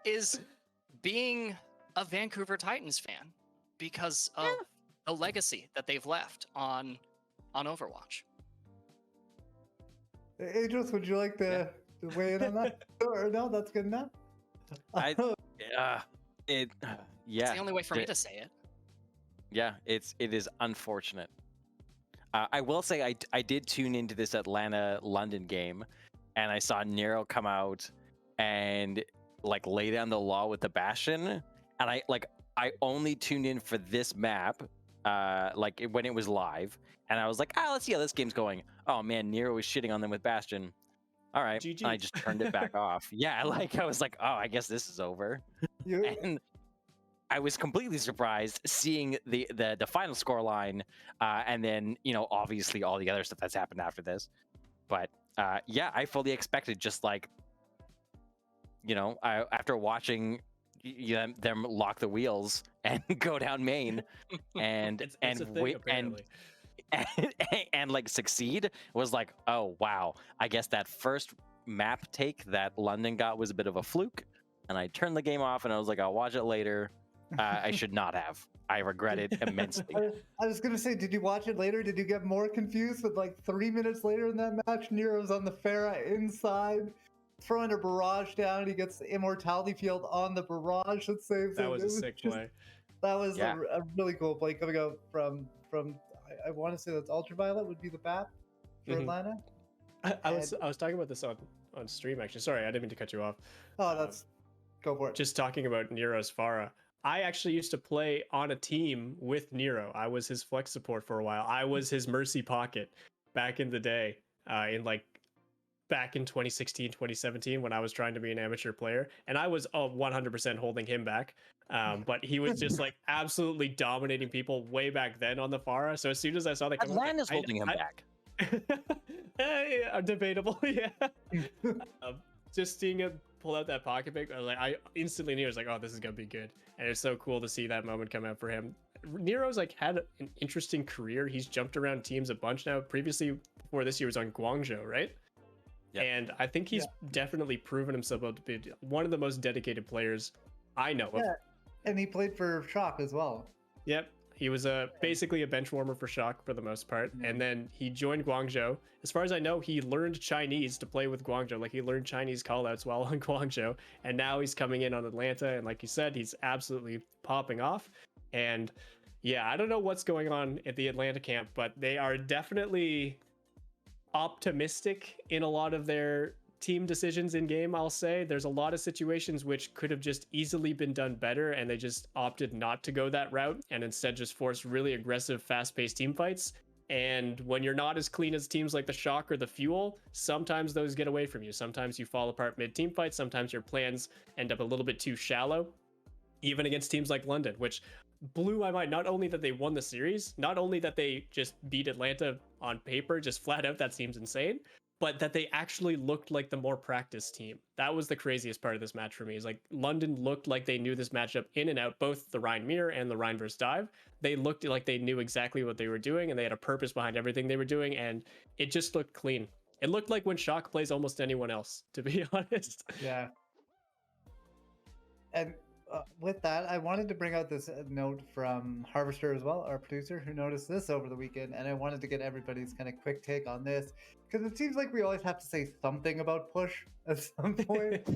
is being a Vancouver Titans fan because of the legacy that they've left on Overwatch. Ageless, would you like to weigh in on that? Or no, that's good enough. It's the only way for me to say it. Yeah, it is unfortunate. I will say I did tune into this Atlanta-London game, and I saw Nero come out and like lay down the law with the Bastion, and I only tuned in for this map, when it was live, and I was like, let's see how this game's going. Oh man, Nero was shitting on them with Bastion. All right, GG. and I just turned it back off. Yeah, I was like, oh, I guess this is over. And I was completely surprised seeing the final score line, and then obviously all the other stuff that's happened after this. But I fully expected just after watching them lock the wheels and go down main and succeed, was like, oh wow, I guess that first map take that London got was a bit of a fluke, and I turned the game off and I was like, I'll watch it later. I should not have. I regret it immensely. I was gonna say, did you watch it later? Did you get more confused with 3 minutes later in that match, Nero's on the Pharah inside, throwing a barrage down, and he gets the immortality field on the barrage that saves him. That was a sick play. That was a really cool play coming out from I want to say that's Ultraviolet would be the map for Atlanta. I was talking about this on stream, actually. Sorry, I didn't mean to cut you off. Oh, go for it. Just talking about Nero's Pharah. I actually used to play on a team with Nero. I was his flex support for a while. I was his Mercy Pocket back in the day, back in 2016, 2017, when I was trying to be an amateur player. And I was 100% holding him back. But he was just absolutely dominating people way back then on the Pharah. So as soon as I saw that, Atlanta's holding him back. Debatable, yeah. Just seeing him pull out that pocket pick, I instantly knew, I was like, oh, this is gonna be good. And it's so cool to see that moment come out for him. Nero's had an interesting career. He's jumped around teams a bunch now. Previously, before this year, was on Guangzhou, right? Yep. And I think he's definitely proven himself to be one of the most dedicated players I know of. And he played for Shock as well. Yep. He was basically a bench warmer for Shock for the most part. And then he joined Guangzhou. As far as I know, he learned Chinese to play with Guangzhou. He learned Chinese callouts while on Guangzhou. And now he's coming in on Atlanta. And like you said, he's absolutely popping off. And I don't know what's going on at the Atlanta camp, but they are definitely optimistic in a lot of their team decisions in game, I'll say. There's a lot of situations which could have just easily been done better, and they just opted not to go that route and instead just forced really aggressive, fast-paced team fights. And when you're not as clean as teams like the Shock or the Fuel, sometimes those get away from you. Sometimes you fall apart mid-team fight. Sometimes your plans end up a little bit too shallow, even against teams like London, which blew my mind. Not only that they won the series, not only that they just beat Atlanta on paper, just flat out, that seems insane, but that they actually looked like the more practiced team. That was the craziest part of this match for me, is like London looked like they knew this matchup in and out, both the Rein mirror and the Rein versus dive. They looked like they knew exactly what they were doing, and they had a purpose behind everything they were doing, and it just looked clean. It looked like when Shock plays almost anyone else, to be honest. Yeah. And with that, I wanted to bring out this note from Harvester as well, our producer, who noticed this over the weekend, and I wanted to get everybody's kind of quick take on this, because it seems like we always have to say something about push at some point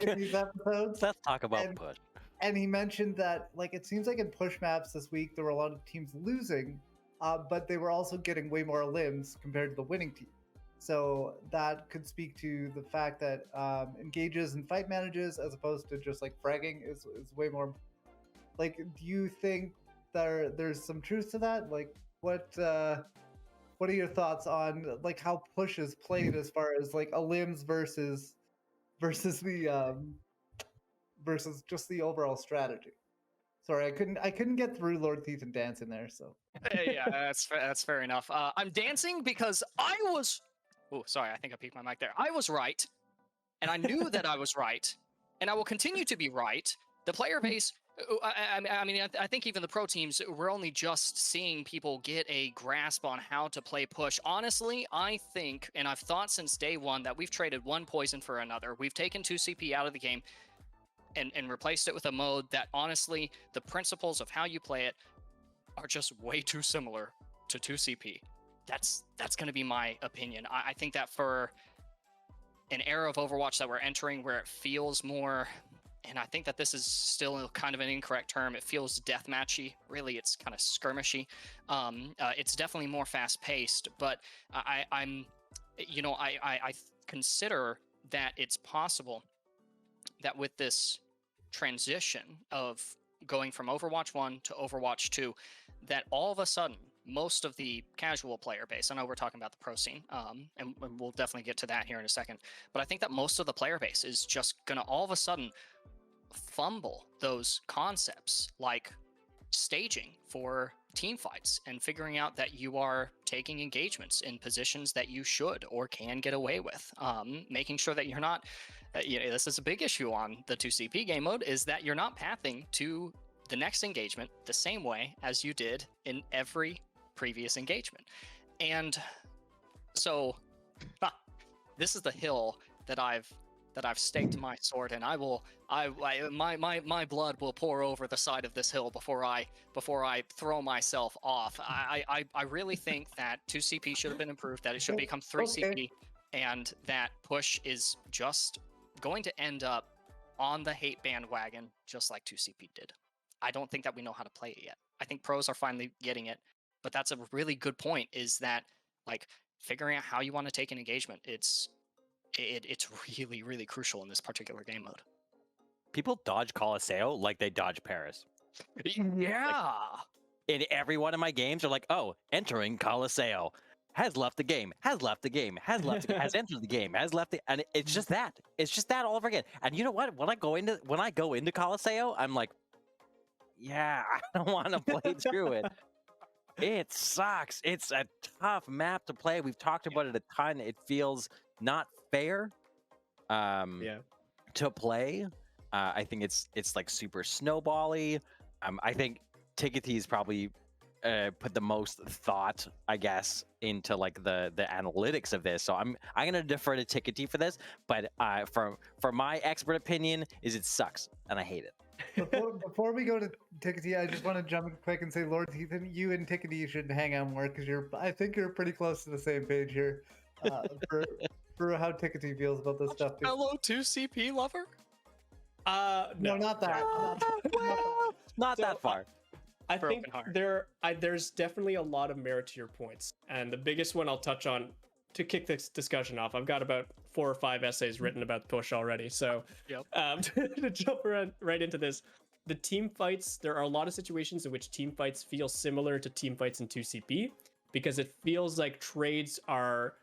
in these episodes. Let's talk about push. And he mentioned that, like, it seems like in push maps this week, there were a lot of teams losing, but they were also getting way more limbs compared to the winning team. So that could speak to the fact that engages and fight manages, as opposed to just like fragging, is way more. Like, do you think there's some truth to that? Like, what are your thoughts on like how push is played as far as like a limbs versus the versus just the overall strategy? Sorry, I couldn't get through LordThethan dance in there, so. Yeah, that's fair enough. I'm dancing because I was. Oh, sorry, I think I peeked my mic there. I was right, and I knew that I was right, and I will continue to be right. The player base, I mean, I think even the pro teams, we're only just seeing people get a grasp on how to play push. Honestly, I think, and I've thought since day one, that we've traded one poison for another. We've taken 2CP out of the game and replaced it with a mode that, honestly, the principles of how you play it are just way too similar to 2CP. That's going to be my opinion. I think that for an era of Overwatch that we're entering where it feels more, and I think that this is still kind of an incorrect term, it feels deathmatchy. Really, it's kind of skirmishy. It's definitely more fast-paced, but I consider that it's possible that with this transition of going from Overwatch 1 to Overwatch 2, that all of a sudden, most of the casual player base, I know we're talking about the pro scene, and we'll definitely get to that here in a second, but I think that most of the player base is just going to all of a sudden fumble those concepts like staging for team fights and figuring out that you are taking engagements in positions that you should or can get away with, making sure that you're not, this is a big issue on the 2CP game mode, is that you're not pathing to the next engagement the same way as you did in every previous engagement. And so this is the hill that I've staked my sword, and my blood will pour over the side of this hill before I throw myself off. I really think that 2CP should have been improved, that it should become 3CP, and that push is just going to end up on the hate bandwagon just like 2CP did. I don't think that we know how to play it yet. I think pros are finally getting it, but that's a really good point, is that like figuring out how you want to take an engagement, it's really, really crucial in this particular game mode. People dodge Coliseum like they dodge Paris. Yeah. Like, in every one of my games, they're like, oh, entering Coliseum, has left the game, has left the game, has left the game, has entered the game, has left the, and it's just that. It's just that all over again. And you know what? When I go into Coliseum, I'm like, yeah, I don't want to play through it. It sucks. It's a tough map to play. We've talked about it a ton. It feels not fair to play. I think it's like super snowbally. I think Tikatee's probably put the most thought, I guess, into like the analytics of this. So I'm gonna defer to Tikatee for this. But for my expert opinion, is it sucks and I hate it. Before we go to Tikatee, I just want to jump in quick and say, LordThethan, you and Tikatee should hang out more, because I think you're pretty close to the same page here for how Tikatee feels about this stuff. Fellow 2CP lover? No, not that. Not that far. I think there's definitely a lot of merit to your points, and the biggest one I'll touch on to kick this discussion off, I've got about 4 or 5 essays written about push already. So Yep. To jump right into this, the team fights, there are a lot of situations in which team fights feel similar to team fights in 2CP because it feels like trades are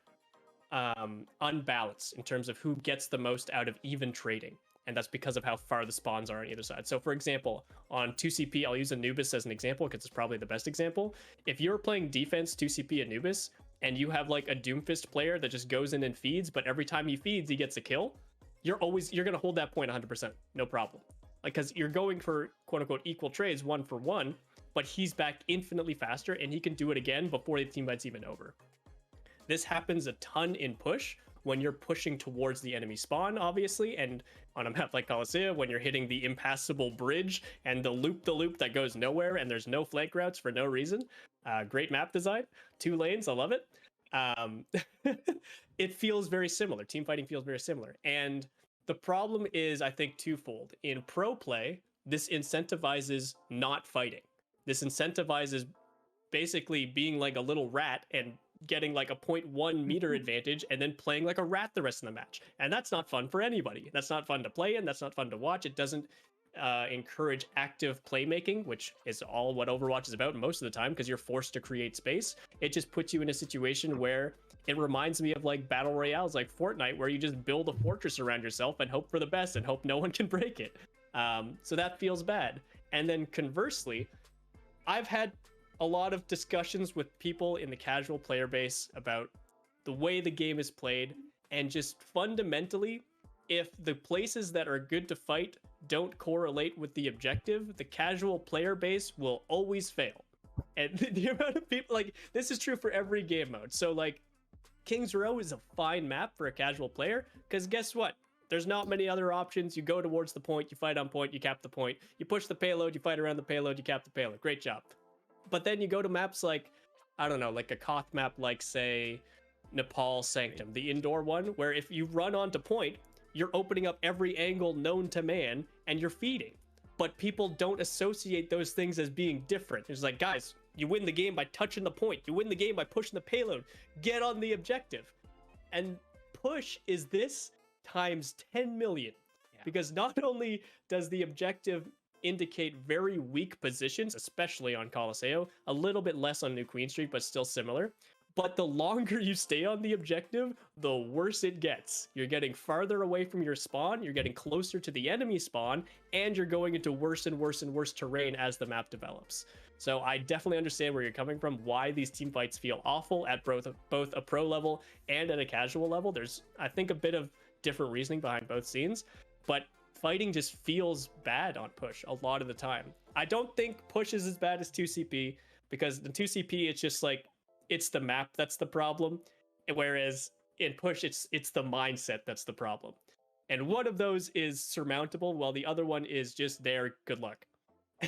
unbalanced in terms of who gets the most out of even trading. And that's because of how far the spawns are on either side. So for example, on 2CP, I'll use Anubis as an example because it's probably the best example. If you're playing defense 2CP Anubis and you have like a Doomfist player that just goes in and feeds, but every time he feeds, he gets a kill, you're going to hold that point 100%, no problem. Like, because you're going for quote unquote equal trades 1 for 1, but he's back infinitely faster and he can do it again before the team fight's even over. This happens a ton in push when you're pushing towards the enemy spawn, obviously, and on a map like Coliseum, when you're hitting the impassable bridge and the loop that goes nowhere and there's no flank routes for no reason. Great map design, 2 lanes, I love it. It feels very similar. Team fighting feels very similar. And the problem is, I think, twofold. In pro play, this incentivizes not fighting. This incentivizes basically being like a little rat and getting like a 0.1 meter advantage and then playing like a rat the rest of the match. And that's not fun for anybody. That's not fun to play in. That's not fun to watch. It doesn't encourage active playmaking, which is all what Overwatch is about most of the time because you're forced to create space. It just puts you in a situation where it reminds me of like battle royales like Fortnite, where you just build a fortress around yourself and hope for the best and hope no one can break it. So that feels bad. And then conversely, I've had a lot of discussions with people in the casual player base about the way the game is played, and just fundamentally, if the places that are good to fight don't correlate with the objective, the casual player base will always fail. And the amount of people, like, this is true for every game mode. So like King's Row is a fine map for a casual player because guess what? There's not many other options. You go towards the point, you fight on point, you cap the point, you push the payload, you fight around the payload, you cap the payload. Great job. But then you go to maps like, I don't know, like a Koth map, like say Nepal Sanctum, the indoor one, where if you run onto point, you're opening up every angle known to man and you're feeding. But people don't associate those things as being different. It's like, guys, you win the game by touching the point. You win the game by pushing the payload. Get on the objective. And push is this times 10 million. Yeah. Because not only does the objective indicate very weak positions, especially on Coliseum, a little bit less on New Queen Street, but still similar. But the longer you stay on the objective, the worse it gets. You're getting farther away from your spawn, you're getting closer to the enemy spawn, and you're going into worse and worse and worse terrain as the map develops. So I definitely understand where you're coming from, why these team fights feel awful at both a pro level and at a casual level. There's, I think, a bit of different reasoning behind both scenes, but fighting just feels bad on push a lot of the time. I don't think push is as bad as 2CP, because in 2CP it's just like, it's the map that's the problem, whereas in push it's the mindset that's the problem. And one of those is surmountable while the other one is just there, good luck.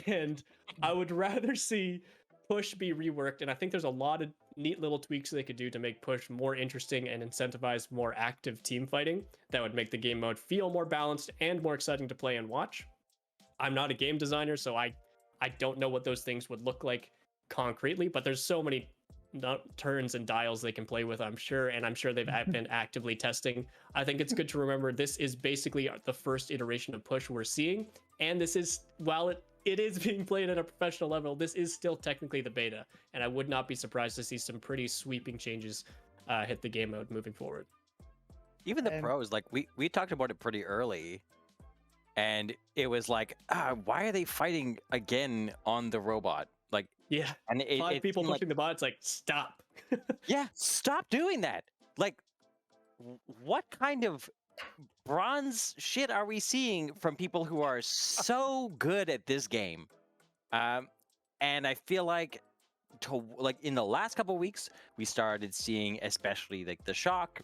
And I would rather see push be reworked, and I think there's a lot of neat little tweaks they could do to make push more interesting and incentivize more active team fighting that would make the game mode feel more balanced and more exciting to play and watch. I'm not a game designer, so I don't know what those things would look like concretely, but there's so many turns and dials they can play with, I'm sure, and I'm sure they've been actively testing. I think it's good to remember this is basically the first iteration of push we're seeing, and this is, while it is being played at a professional level, this is still technically the beta, and I would not be surprised to see some pretty sweeping changes hit the game mode moving forward. Even the pros, like we talked about it pretty early, and it was like, why are they fighting again on the robot? Like, yeah, and 5 people pushing like, the bot. It's like, stop. Yeah, stop doing that. Like, what kind of bronze shit are we seeing from people who are so good at this game? And I feel like, in the last couple of weeks, we started seeing, especially like the Shock.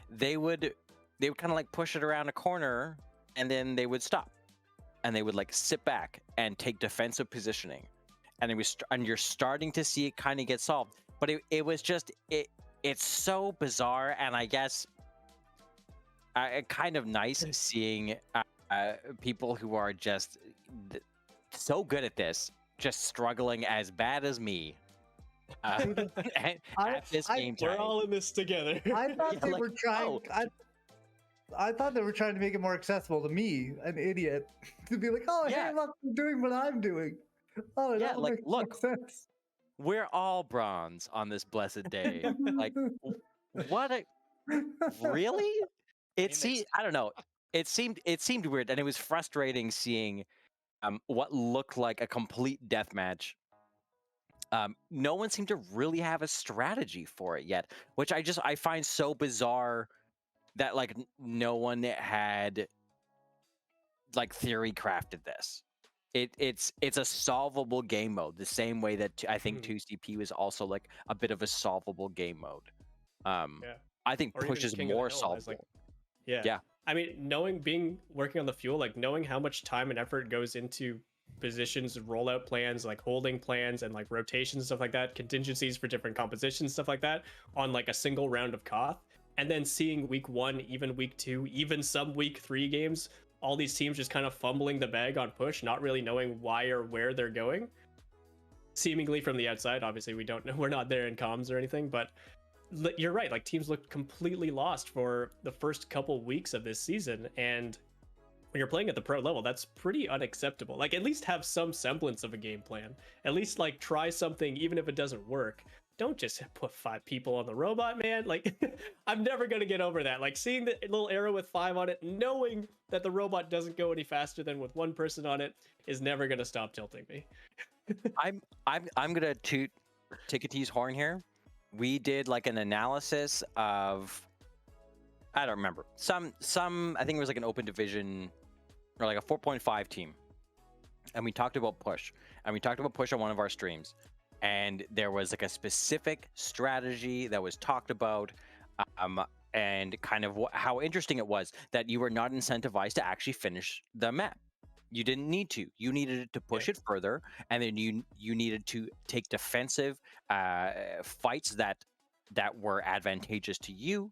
They would kind of like push it around a corner, and then they would stop, and they would like sit back and take defensive positioning. And you're starting to see it kind of get solved, but it was just it's so bizarre, and I guess kind of nice seeing people who are just so good at this just struggling as bad as me at this game We're time. all in this together. I thought Yeah, they like, were trying. oh. I thought they were trying to make it more accessible to me, an idiot, to be like, oh, Yeah. hey, look, I'm doing what I'm doing. Oh, Yeah, that like, makes more look. sense. We're all bronze on this blessed day. Like, what? Really? I don't know. It seemed weird, and it was frustrating seeing what looked like a complete deathmatch. No one seemed to really have a strategy for it yet, which I find so bizarre that like no one had like theory crafted this. It's a solvable game mode, the same way that I think 2CP was also like a bit of a solvable game mode. Yeah. I think Or push even is King of the more Hill solvable. has, like, yeah. Yeah. I mean, working on the fuel, like knowing how much time and effort goes into positions, rollout plans, like holding plans and like rotations and stuff like that, contingencies for different compositions, stuff like that, on like a single round of Koth, and then seeing week 1, even week 2, even some week 3 games, all these teams just kind of fumbling the bag on push, not really knowing why or where they're going. Seemingly from the outside, obviously we don't know, we're not there in comms or anything, but you're right, like teams looked completely lost for the first couple weeks of this season, and when you're playing at the pro level, that's pretty unacceptable. Like, at least have some semblance of a game plan. At least like try something, even if it doesn't work. Don't just put 5 people on the robot, man. Like, I'm never gonna get over that. Like, seeing the little arrow with 5 on it, knowing that the robot doesn't go any faster than with 1 person on it, is never gonna stop tilting me. I'm gonna toot Tikatee's horn here. We did like an analysis of, I don't remember, some I think it was like an open division or like a 4.5 team, and we talked about push, on one of our streams, and there was like a specific strategy that was talked about, and kind of how interesting it was that you were not incentivized to actually finish the map. You didn't need to. You needed to push it further, and then you needed to take defensive fights that were advantageous to you,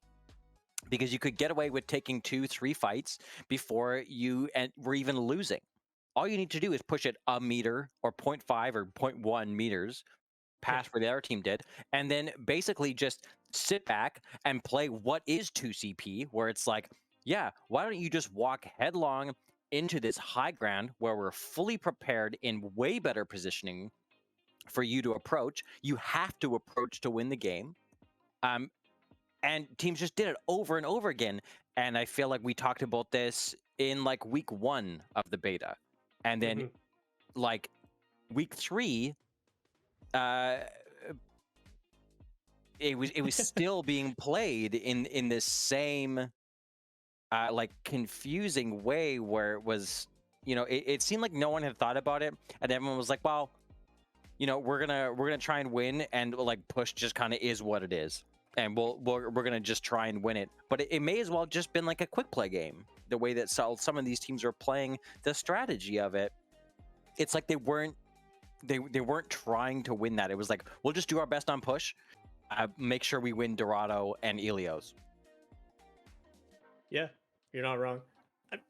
because you could get away with taking 2-3 fights before you were even losing. All you need to do is push it a meter or 0.5 or 0.1 meters past where the other team did, and then basically just sit back and play what is 2CP, where it's like, yeah, why don't you just walk headlong into this high ground where we're fully prepared in way better positioning for you to approach. You have to approach to win the game. And teams just did it over and over again. And I feel like we talked about this in like week 1 of the beta. And then like week 3, it was still being played in this same like confusing way, where it was, it seemed like no one had thought about it, and everyone was like, well, we're gonna try and win, and like push just kind of is what it is, and we're gonna just try and win it. But it may as well just been like a quick play game, the way that some of these teams are playing the strategy of it. It's like they weren't trying to win that. It was like, we'll just do our best on push, make sure we win Dorado and Ilios. Yeah, you're not wrong.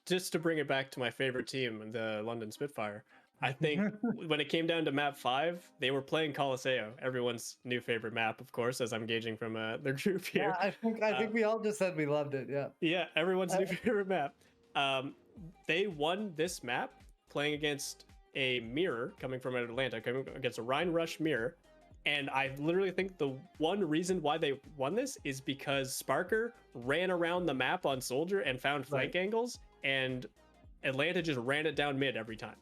Just to bring it back to my favorite team, the London Spitfire, I think when it came down to map 5, they were playing Colosseo, everyone's new favorite map, of course, as I'm gauging from their group here. Yeah, I think we all just said we loved it. Yeah. Yeah, everyone's new favorite map. They won this map playing against a mirror coming from Atlanta, coming against a Rhine Rush mirror. And I literally think the one reason why they won this is because Sparker ran around the map on Soldier and found flank angles, and Atlanta just ran it down mid every time.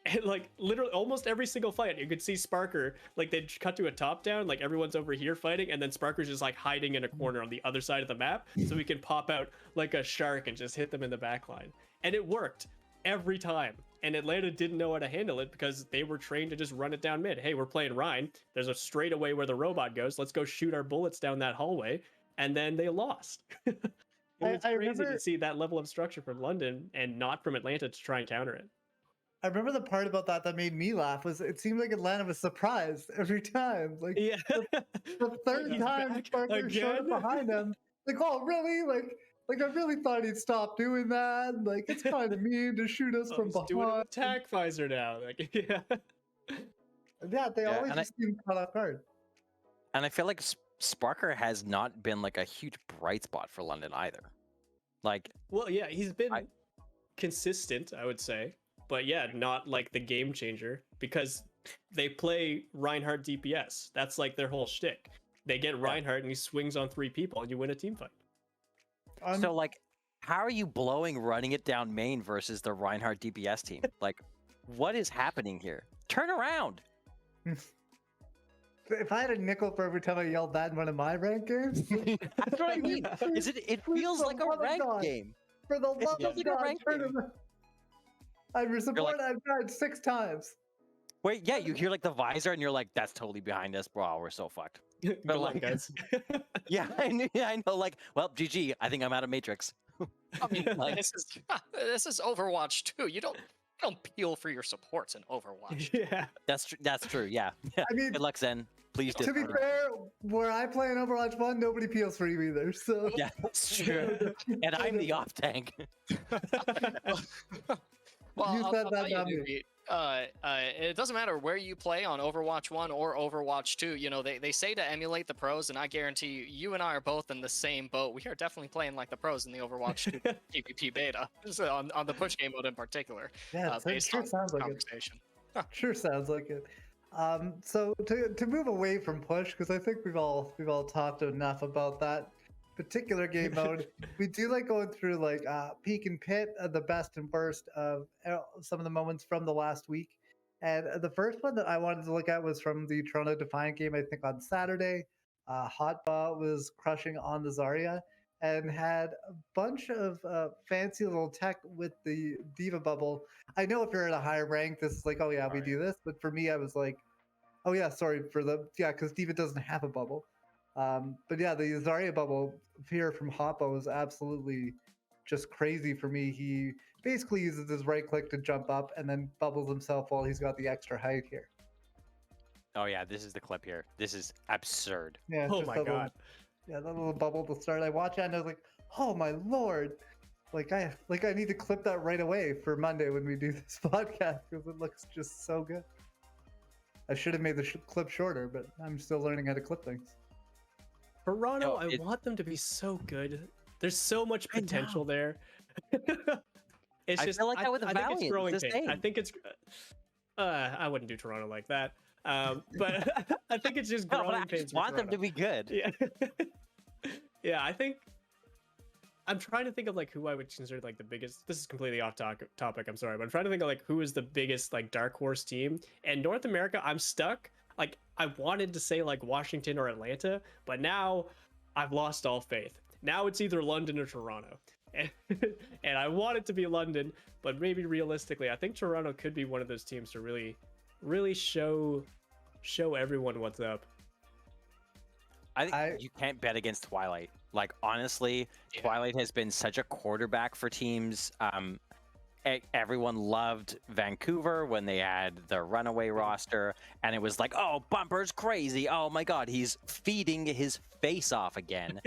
And like literally almost every single fight, you could see Sparker, like they'd cut to a top down, like everyone's over here fighting, and then Sparker's just like hiding in a corner on the other side of the map, so we can pop out like a shark and just hit them in the back line. And it worked every time. And Atlanta didn't know how to handle it because they were trained to just run it down mid. Hey, we're playing Rhine. There's a straightaway where the robot goes. Let's go shoot our bullets down that hallway. And then they lost. It was crazy to see that level of structure from London and not from Atlanta to try and counter it. I remember the part about that made me laugh was it seemed like Atlanta was surprised every time. Like the third time Sparker showed up behind them. Like, oh really? Like I really thought he'd stop doing that. Like, it's kind of mean to shoot us from behind. Doing an attack visor now. Like, yeah, they always just seem caught off guard. And I feel like Sparker has not been like a huge bright spot for London either. Like, Well, yeah, he's been consistent, I would say, but yeah, not like the game changer because they play Reinhardt DPS. That's like their whole shtick. They get Reinhardt and he swings on 3 people and you win a team fight. so like, how are you blowing running it down main versus the Reinhardt DPS team? Like, what is happening here? Turn around. If I had a nickel for every time I yelled that in one of my ranked games, That's what I mean. It feels like a ranked game. for the love feels of like a God, ranked turn game. around. I've supported. I've died 6 times. Wait, yeah, you hear like the visor and you're like, that's totally behind us, bro. We're so fucked. Good luck, like- guys. Yeah, I know. Like, well, GG. I think I'm out of Matrix. I mean, this is Overwatch 2. You don't peel for your supports in Overwatch. Yeah. That's true. Yeah. I mean, Good luck, Zen. Please to be Discord. fair, where I play in Overwatch 1, nobody peels for you either. So Yeah, that's true. And I'm the off tank. Well, You I'll said that, tell you, not me. NewBeat, it doesn't matter where you play on Overwatch 1 or Overwatch 2. You know, they say to emulate the pros, and I guarantee you, you and I are both in the same boat. We are definitely playing like the pros in the Overwatch 2 PvP beta, so on the push game mode in particular. yeah, it Based sure on sounds like it. conversation. Sure sounds like it. So to move away from push, because I think we've all talked enough about that particular game mode. We do like going through like peak and pit, the best and worst of some of the moments from the last week. And the first one that I wanted to look at was from the Toronto Defiant game, I think on Saturday. Hotba was crushing on the Zarya and had a bunch of fancy little tech with the Diva bubble. I know if you're at a higher rank, this is like, oh yeah, we do this. But for me, I was like, oh yeah, sorry for because Diva doesn't have a bubble. But yeah, the Zarya bubble here from Hotba was absolutely just crazy for me. He basically uses his right click to jump up and then bubbles himself while he's got the extra height here. Oh yeah, this is the clip here. This is absurd. Yeah. Oh just my that little- god. yeah, that little bubble to start. I watched it and I was like, oh my lord. I need to clip that right away for Monday when we do this podcast because it looks just so good. I should have made the clip shorter, but I'm still learning how to clip things. Toronto, No, I it- want them to be so good. There's so much potential there. It's I just feel like that with I think Valiant, it's growing it's the pains. I same. think it's I wouldn't do Toronto like that. But I think it's just No, growing but I pains. just for want them to Toronto. be good. Yeah. Yeah, I think I'm trying to think of like who I would consider like the biggest. This is completely off topic. I'm sorry, but I'm trying to think of like who is the biggest like dark horse team. And North America, I'm stuck. Like I wanted to say like Washington or Atlanta, but now I've lost all faith. Now it's either London or Toronto. And I want it to be London, but maybe realistically, I think Toronto could be one of those teams to really show everyone what's up. I think you can't bet against Twilight. Like honestly, Yeah. Twilight has been such a quarterback for teams. Everyone loved Vancouver when they had the runaway roster, and it was like, oh, Bumper's crazy. Oh my God, he's feeding his face off again.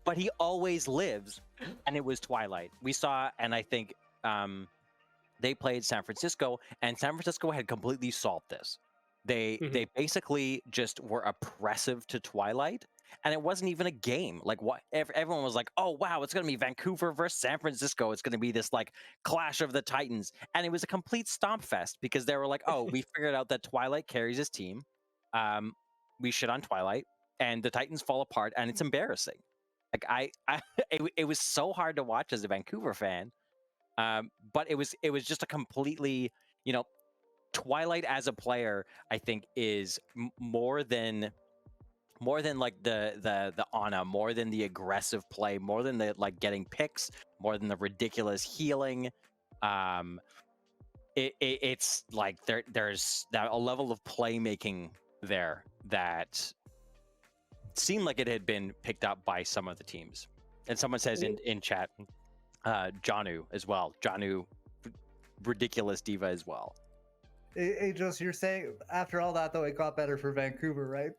But he always lives, and it was Twilight. We saw, and I think they played San Francisco, and San Francisco had completely solved this. They basically just were oppressive to Twilight, and it wasn't even a game. Like what everyone was like, oh wow, it's gonna be Vancouver versus San Francisco. It's gonna be this like clash of the Titans, and it was a complete stomp fest because they were like, oh, we figured out that Twilight carries his team. We shit on Twilight, and the Titans fall apart, and it's embarrassing. Like it was so hard to watch as a Vancouver fan, but it was just a completely, Twilight as a player, I think, is more than like the Ana, more than the aggressive play, more than the like getting picks, more than the ridiculous healing. It's like there's a level of playmaking there that seemed like it had been picked up by some of the teams. And someone says in chat, Janu as well. Janu, ridiculous diva as well. Hey, Joseph, you're saying after all that though, it got better for Vancouver, right?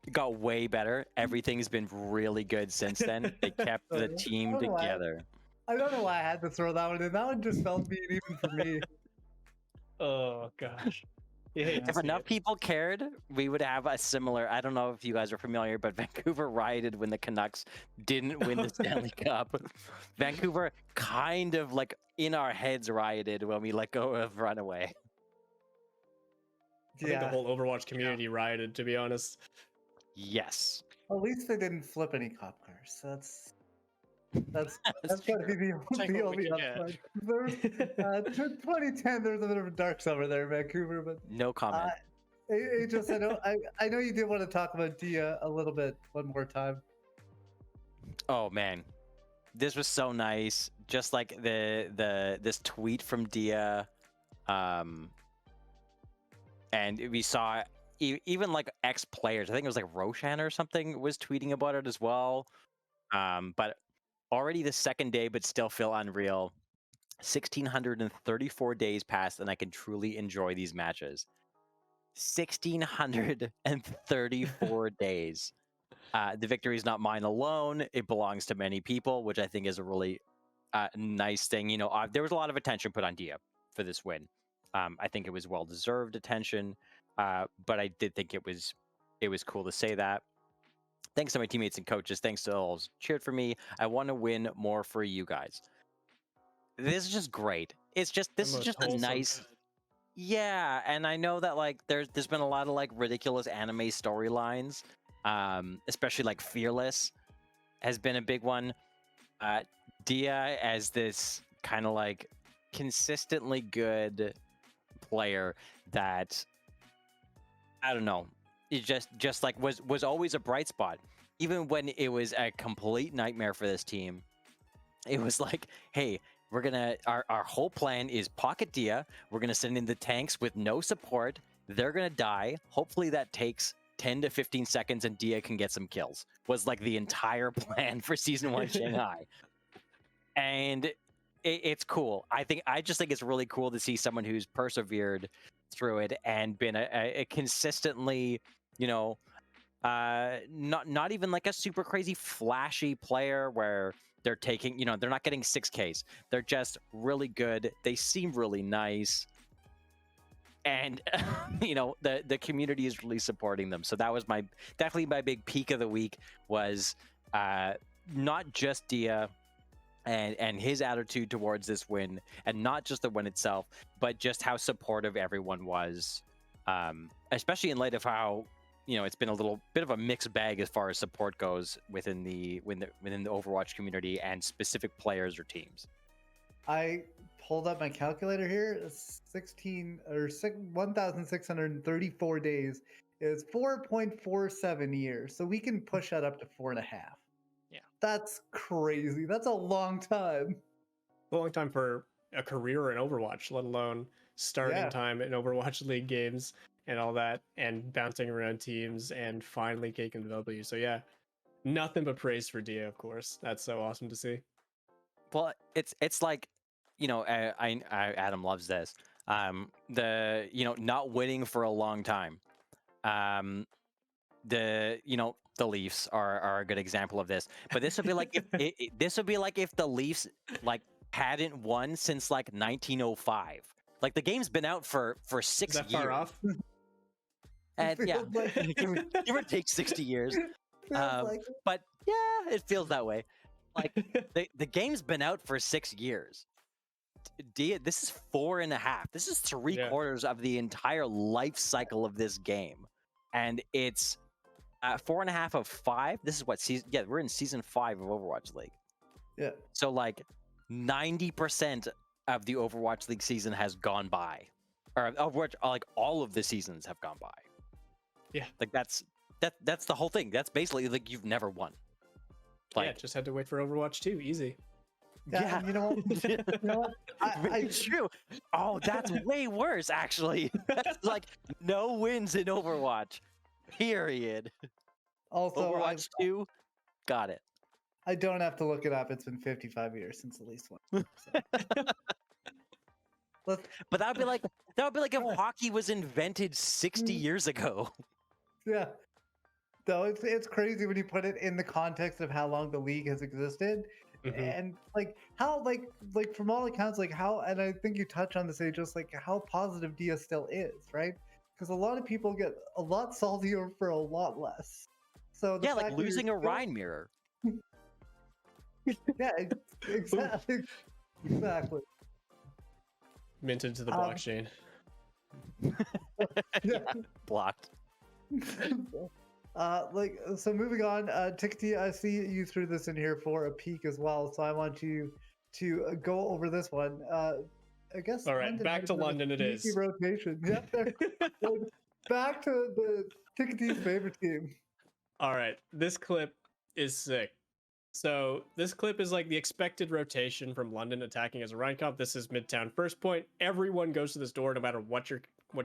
It got way better. Everything's been really good since then. They kept the team together. I don't know why I had to throw that one in. That one just felt mean even for me. Oh gosh. Yeah, If enough people cared, we would have a similar. I don't know if you guys are familiar, but Vancouver rioted when the Canucks didn't win the Stanley Cup. Vancouver kind of like in our heads rioted when we let go of Runaway. I think the whole Overwatch community rioted, to be honest. Yes. At least they didn't flip any cop cars. That's gotta be Take the what we only can upside. There's 2010. There's a bit of a dark summer there in Vancouver, but No comment. Just I know you did want to talk about Diya a little bit one more time. Oh man, this was so nice. Just like this tweet from Diya, and we saw even like ex-players. I think it was like Roshan or something was tweeting about it as well. But already the second day, but still feel unreal. 1,634 days passed, and I can truly enjoy these matches. 1,634 days. The victory is not mine alone. It belongs to many people, which I think is a really nice thing. You know, there was a lot of attention put on Diya for this win. I think it was well-deserved attention, but I did think it was cool to say that. Thanks to my teammates and coaches. Thanks to all who's cheered for me. I want to win more for you guys. This is just great. This is just a nice. Yeah, and I know that like there's been a lot of like ridiculous anime storylines, especially like Fearless has been a big one. Diya as this kind of like consistently good player that I don't know. It just like was always a bright spot, even when it was a complete nightmare for this team. It was like, hey, we're gonna our whole plan is pocket Diya. We're gonna send in the tanks with no support. They're gonna die. Hopefully that takes 10 to 15 seconds and Diya can get some kills. Was like the entire plan for season 1 Shanghai, and it's cool. I just think it's really cool to see someone who's persevered through it and been a consistently, you know, not even like a super crazy flashy player where they're taking, you know, they're not getting 6Ks. They're just really good. They seem really nice. And you know, the community is really supporting them. So that was definitely my big peak of the week was not just Diya and his attitude towards this win, and not just the win itself, but just how supportive everyone was, especially in light of how, you know, it's been a little bit of a mixed bag as far as support goes within the Overwatch community and specific players or teams. I pulled up my calculator here. 1,634 days is 4.47 years. So we can push that up to 4.5. Yeah. That's crazy. That's a long time. A long time for a career in Overwatch, let alone starting time in Overwatch League games and all that, and bouncing around teams and finally taking the W. So yeah, nothing but praise for Diya, of course. That's so awesome to see. Well, it's like, you know, Adam loves this. The, you know, not winning for a long time. The, you know, the Leafs are a good example of this. But this would be like if this would be like if the Leafs like hadn't won since like 1905. Like the game's been out for 6 years. Is that far off? And yeah, give or take 60 years. But yeah, it feels that way. Like the game's been out for 6 years. Diya, this is 4.5. This is 3/4 of the entire life cycle of this game, and it's 4.5 of 5. This is what season? Yeah, we're in season 5 of Overwatch League. Yeah. So like 90% of the Overwatch League season has gone by, or Overwatch, like all of the seasons have gone by. Yeah. Like that's the whole thing. That's basically like you've never won. Like, yeah, just had to wait for Overwatch 2. Easy. Yeah. You know what? You know what? It's true. Oh, that's way worse, actually. That's like no wins in Overwatch. Period. Also, Overwatch 2, got it. I don't have to look it up. It's been 55 years since the least one. So. But that would be like if hockey was invented 60 years ago. Yeah. Though it's crazy when you put it in the context of how long the league has existed. Mm-hmm. And like how like from all accounts, like how, and I think you touch on this, just like how positive Diya still is, right? because a lot of people get a lot saltier for a lot less. So the Yeah, like fact that you're losing a still- Rhine mirror. Yeah, exactly. Exactly. Minted to the Um, blockchain. Yeah. Blocked. So moving on, Tikatee, I see you threw this in here for a peek as well, so I want you to go over this one. I guess. All right, London back had to a bit of a London it sneaky is. rotation. Yeah, like, back to the Tikatee's favorite team. All right, this clip is sick. So this clip is like the expected rotation from London attacking as a Rhine comp. This is Midtown first point. Everyone goes to this door no matter what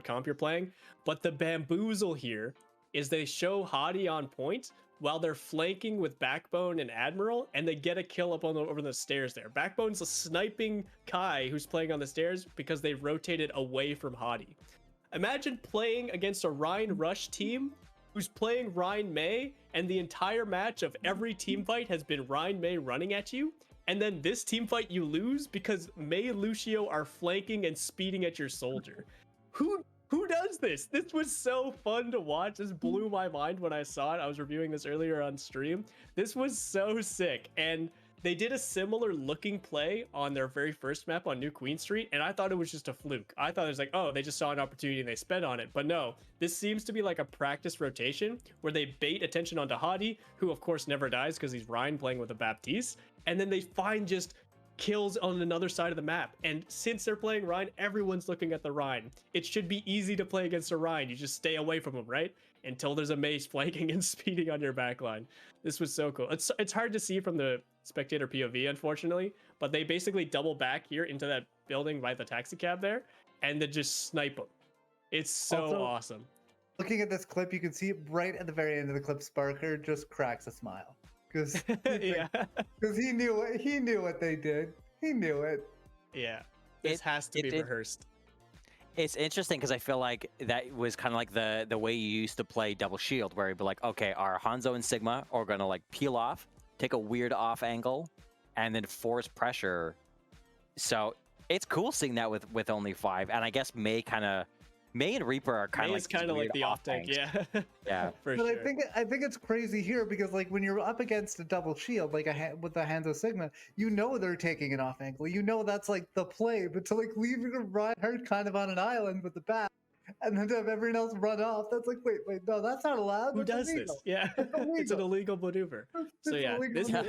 comp you're playing. But the bamboozle here is they show Hadi on point while they're flanking with Backbone and Admiral, and they get a kill up over the stairs there. Backbone's sniping Kai, who's playing on the stairs, because they rotated away from Hadi. Imagine playing against a Rhine Rush team who's playing Rhine Mei, and the entire match of every team fight has been Rhine Mei running at you, and then this team fight you lose because Mei and Lucio are flanking and speeding at your soldier. Who does this? This was so fun to watch. This blew my mind when I saw it. I was reviewing this earlier on stream. This was so sick, and they did a similar looking play on their very first map on New Queen Street, and I thought it was just a fluke. I thought it was like, oh, they just saw an opportunity and they sped on it. But no, this seems to be like a practice rotation where they bait attention onto Hadi, who of course never dies because he's Rhine playing with a Baptiste, and then they find just kills on another side of the map. And since they're playing Rhine, everyone's looking at the Rhine. It should be easy to play against a Rhine. You just stay away from them, right? Until there's a Mace flanking and speeding on your backline. This was so cool. It's hard to see from the spectator POV, unfortunately, but they basically double back here into that building by the taxi cab there, and then just snipe them. It's so Also, awesome. Looking at this clip, you can see right at the very end of the clip, Sparker just cracks a smile because Yeah, he knew what they did. He knew it. yeah. This has to be rehearsed. It's interesting because I feel like that was kind of like the way you used to play Double Shield, where you'd be like, okay, our Hanzo and Sigma are gonna like peel off, take a weird off angle, and then force pressure. So it's cool seeing that with only 5, and I guess Mei and Reaper are kind of like kind of like the off tank, tanks. yeah. Yeah. For But sure. I think it's crazy here because like when you're up against a double shield like with the Hanzo Sigma, you know they're taking an off angle. You know that's like the play. But to like leave Reinhardt kind of on an island with the bat, and then to have everyone else run off, that's like wait, no, that's not allowed. Who That's does illegal. this? Yeah, it's an illegal maneuver. So It's yeah, illegal.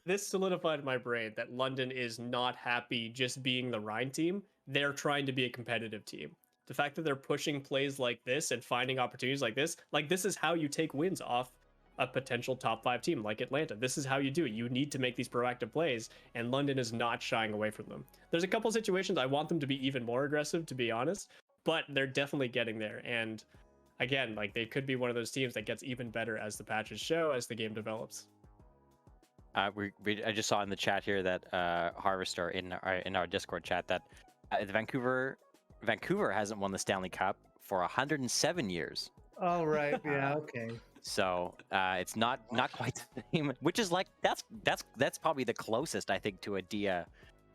this solidified in my brain that London is not happy just being the Rhine team. They're trying to be a competitive team. The fact that they're pushing plays like this and finding opportunities like this is how you take wins off a potential top 5 team like Atlanta. This is how you do it. You need to make these proactive plays, and London is not shying away from them. There's a couple situations I want them to be even more aggressive, to be honest, but they're definitely getting there. And again, like they could be one of those teams that gets even better as the patches show, as the game develops. I just saw in the chat here that Harvester in our Discord chat that Vancouver hasn't won the Stanley Cup for 107 years. Oh right, yeah, okay. So it's not quite the same, which is like that's probably the closest I think to a Diya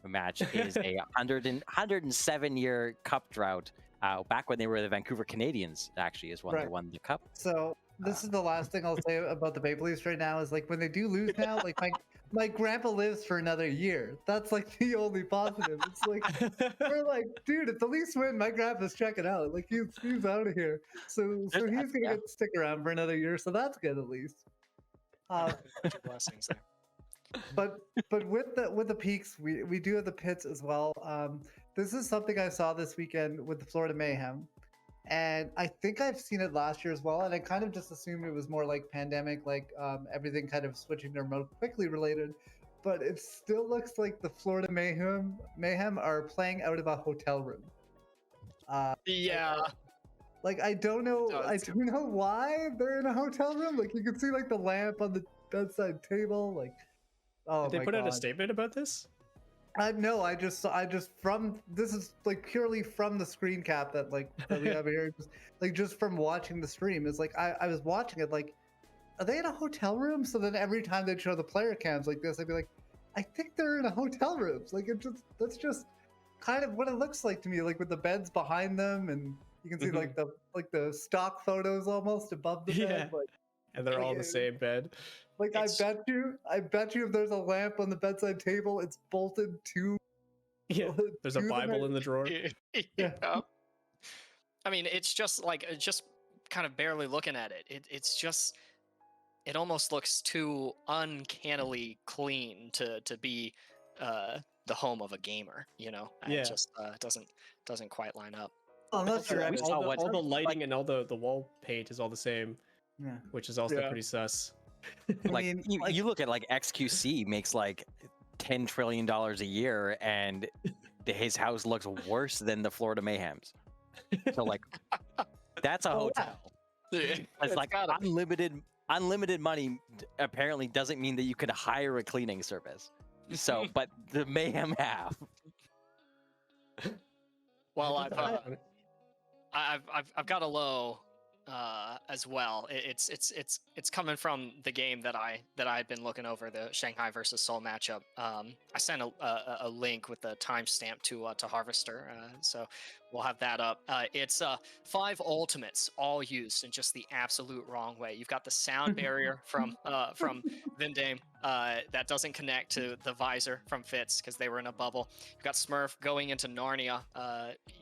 match is a 107-year cup drought. Back when they were the Vancouver Canadians, actually, is when they won the cup. So this is the last thing I'll say about the Maple Leafs right now is like when they do lose now, like my grandpa lives for another year. That's like the only positive. It's like we're like, dude, if the Leafs win, my grandpa's checking out. Like he's out of here. So he's gonna get to stick around for another year. So that's good at least. Two blessings there. But with the peaks, we do have the pits as well. This is something I saw this weekend with the Florida Mayhem, and I think I've seen it last year as well. And I kind of just assumed it was more like pandemic, like everything kind of switching to remote quickly related. But it still looks like the Florida Mayhem are playing out of a hotel room. Yeah. Like I don't know why they're in a hotel room. Like you can see like the lamp on the bedside table. Like, oh, Did they my put out a God. statement about this? No, I just from this is like purely from the screen cap that we have here, just from watching the stream. Is like I was watching it like, are they in a hotel room? So then every time they'd show the player cams like this, I'd be like, I think they're in a hotel room. Like that's just kind of what it looks like to me, like with the beds behind them, and You can see like the stock photos almost above the bed. Yeah. And they're all in the same bed. Like I bet you if there's a lamp on the bedside table, it's bolted to. Yeah. There's a Bible in the drawer. Yeah. I mean, it's just like just kind of barely looking at it. It's just it almost looks too uncannily clean to be the home of a gamer. You know, Yeah. It just doesn't quite line up. Unless you're We actually, saw all the lighting and all the wall paint is all the same, yeah. which is also Yeah. pretty sus. Like, mean, you look at like XQC makes like $10 trillion a year, and his house looks worse than the Florida Mayhems. So like, that's a hotel. It's like unlimited money apparently doesn't mean that you could hire a cleaning service. So, but the Mayhem have. Well, I've got a low as well. It's coming from the game that I've been looking over, the Shanghai versus Seoul matchup. I sent a link with the timestamp to Harvester, so we'll have that up. It's 5 ultimates all used in just the absolute wrong way. You've got the sound barrier from Vindame that doesn't connect to the visor from Fitz because they were in a bubble. You've got Smurf going into Narnia,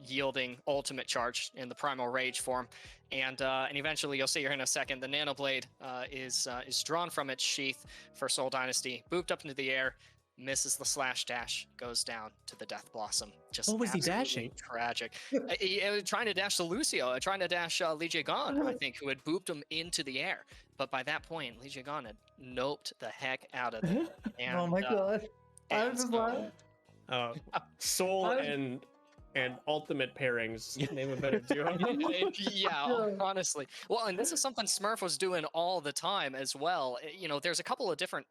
yielding ultimate charge in the Primal Rage form. And eventually, you'll see here in a second, the Nano Blade is drawn from its sheath for Soul Dynasty, booped up into the air, misses the slash dash, goes down to the Death Blossom. Just What was he absolutely dashing? Tragic. He was trying to dash the Lucio, trying to dash Li Jiagan, I think, who had booped him into the air. But by that point, Li Jiagan had noped the heck out of there. And, oh my god! I was just like, Soul and ultimate pairings. Name a better duo. Yeah, honestly. Well, and this is something Smurf was doing all the time as well. You know, there's a couple of different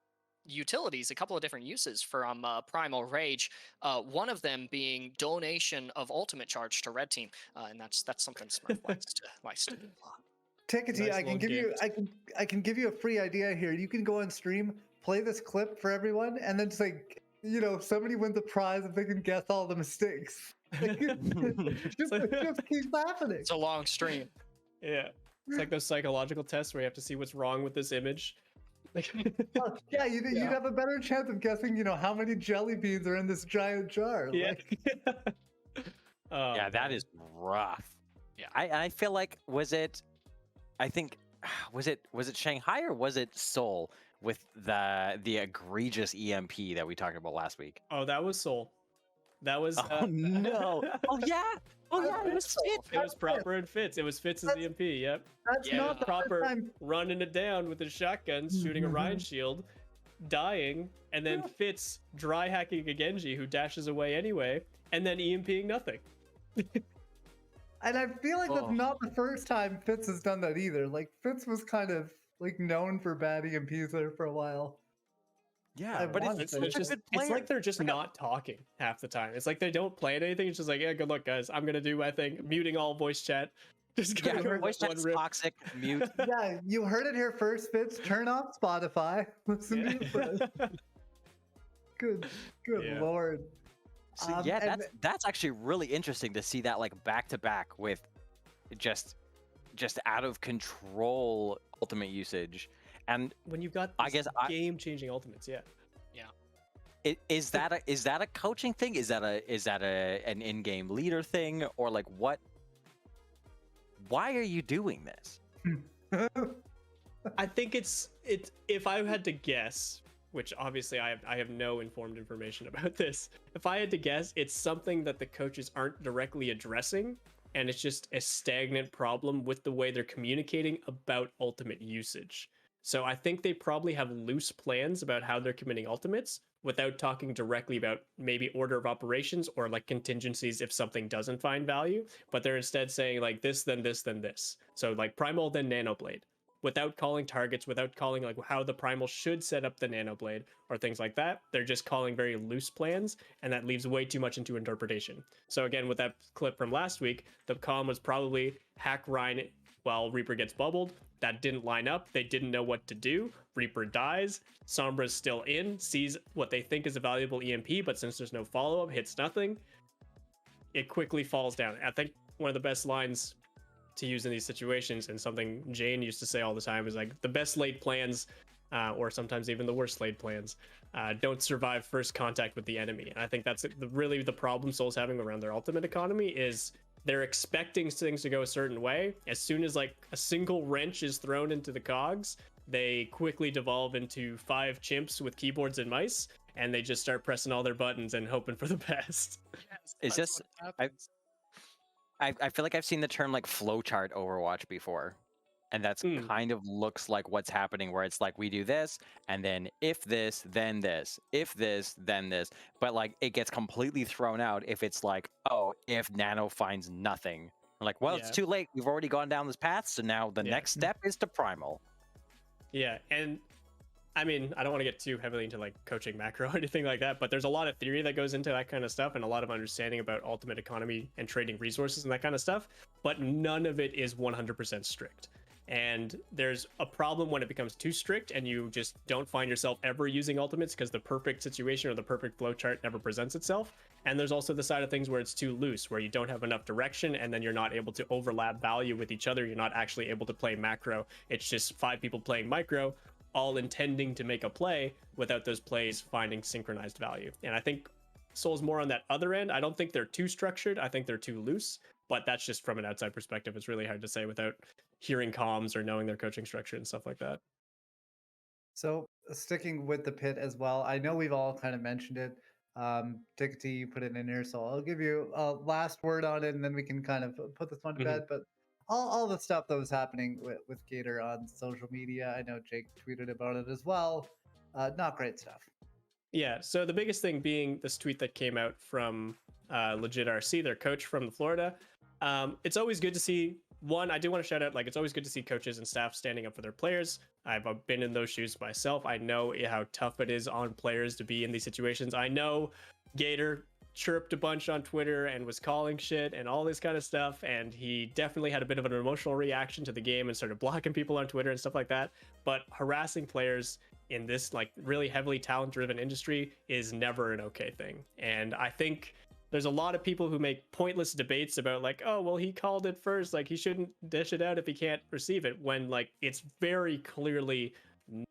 utilities, a couple of different uses from Primal Rage. One of them being donation of ultimate charge to Red Team, and that's something Smurf likes to do a lot. Tikatee, Nice I can little give you gift. I can give you a free idea here. You can go on stream, play this clip for everyone, and then just like somebody wins a prize if they can guess all the mistakes. It just keeps happening. It's a long stream. Yeah. It's like those psychological tests where you have to see what's wrong with this image. Oh, yeah, you'd have a better chance of guessing, how many jelly beans are in this giant jar. Yeah. Like, Yeah, that is rough. Yeah. I feel like was it Shanghai or was it Seoul with the egregious EMP that we talked about last week? Oh, that was Soul. That was Oh no! Oh yeah! It was Fitz. It was proper and Fitz. It was Fitz's EMP. Yep. that's Yeah. not the Proper first time. running it down with his shotguns, shooting a Ryan shield, dying, and then Fitz dry hacking a Genji who dashes away anyway, and then EMPing nothing. And I feel like that's not the first time Fitz has done that either. Like Fitz was kind of like known for bad EMPs there for a while. Yeah, but want it's to such say- a good It's player. like they're just not talking half the time. It's like they don't plan anything. It's just like, yeah, good luck, guys. I'm gonna do my thing. Muting all voice chat. Just Yeah, gonna voice one chat's rip. toxic. Mute. Yeah, you heard it here first, Fitz. Turn off Spotify. Listen to your friends. Good Yeah. lord. So, that's actually really interesting to see that like back to back with just out of control ultimate usage. And When you've got I guess game-changing ultimates, yeah. is that a coaching thing? Is that an in-game leader thing, or like what? Why are you doing this? I think it's if I had to guess, which obviously I have no informed information about this. If I had to guess, it's something that the coaches aren't directly addressing, and it's just a stagnant problem with the way they're communicating about ultimate usage. So I think they probably have loose plans about how they're committing ultimates without talking directly about maybe order of operations or like contingencies if something doesn't find value, but they're instead saying like this, then this, then this. So like Primal, then Nanoblade, without calling targets, without calling like how the Primal should set up the Nanoblade or things like that. They're just calling very loose plans, and that leaves way too much into interpretation. So again, with that clip from last week, the comm was probably hack Ryan while Reaper gets bubbled. That didn't line up. They didn't know what to do. Reaper dies. Sombra's still in, sees what they think is a valuable EMP, but since there's no follow-up, hits nothing. It quickly falls down. I think one of the best lines to use in these situations. And something Jane used to say all the time is like the best laid plans, or sometimes even the worst laid plans, don't survive first contact with the enemy. And I think that's really the problem Soul's having around their ultimate economy is they're expecting things to go a certain way. As soon as like a single wrench is thrown into the cogs, they quickly devolve into 5 chimps with keyboards and mice, and they just start pressing all their buttons and hoping for the best. Yes, It's that's just what I, happens. I feel like I've seen the term like flowchart Overwatch before. And that's Mm. kind of looks like what's happening, where it's like we do this, and then if this, then this, if this, then this. But like it gets completely thrown out if it's like, oh, if Nano finds nothing. I'm like, well, it's Yeah. too late. We've already gone down this path, so now the Yeah. next step is to Primal. Yeah, and I mean, I don't want to get too heavily into like coaching macro or anything like that, but there's a lot of theory that goes into that kind of stuff and a lot of understanding about ultimate economy and trading resources and that kind of stuff, but none of it is 100% strict. And there's a problem when it becomes too strict and you just don't find yourself ever using ultimates because the perfect situation or the perfect flowchart never presents itself. And there's also the side of things where it's too loose, where you don't have enough direction and then you're not able to overlap value with each other. You're not actually able to play macro. It's just 5 people playing micro, all intending to make a play without those plays finding synchronized value. And I think Soul's more on that other end. I don't think they're too structured. I think they're too loose, but that's just from an outside perspective. It's really hard to say without hearing comms or knowing their coaching structure and stuff like that. So sticking with the pit as well, I know we've all kind of mentioned it. Tikatee, you put it in here, so I'll give you a last word on it, and then we can kind of put this one to bed. But all the stuff that was happening with Gator on social media, I know Jake tweeted about it as well. Not great stuff. Yeah, so the biggest thing being this tweet that came out from Legit RC, their coach from Florida. It's always good to see, one, I do want to shout out, like, it's always good to see coaches and staff standing up for their players. I've been in those shoes myself. I know how tough it is on players to be in these situations. I know Gator chirped a bunch on Twitter and was calling shit and all this kind of stuff, and he definitely had a bit of an emotional reaction to the game and started blocking people on Twitter and stuff like that. But harassing players in this like really heavily talent driven industry is never an okay thing. And I think there's a lot of people who make pointless debates about like, oh, well, he called it first, like he shouldn't dish it out if he can't receive it, when like it's very clearly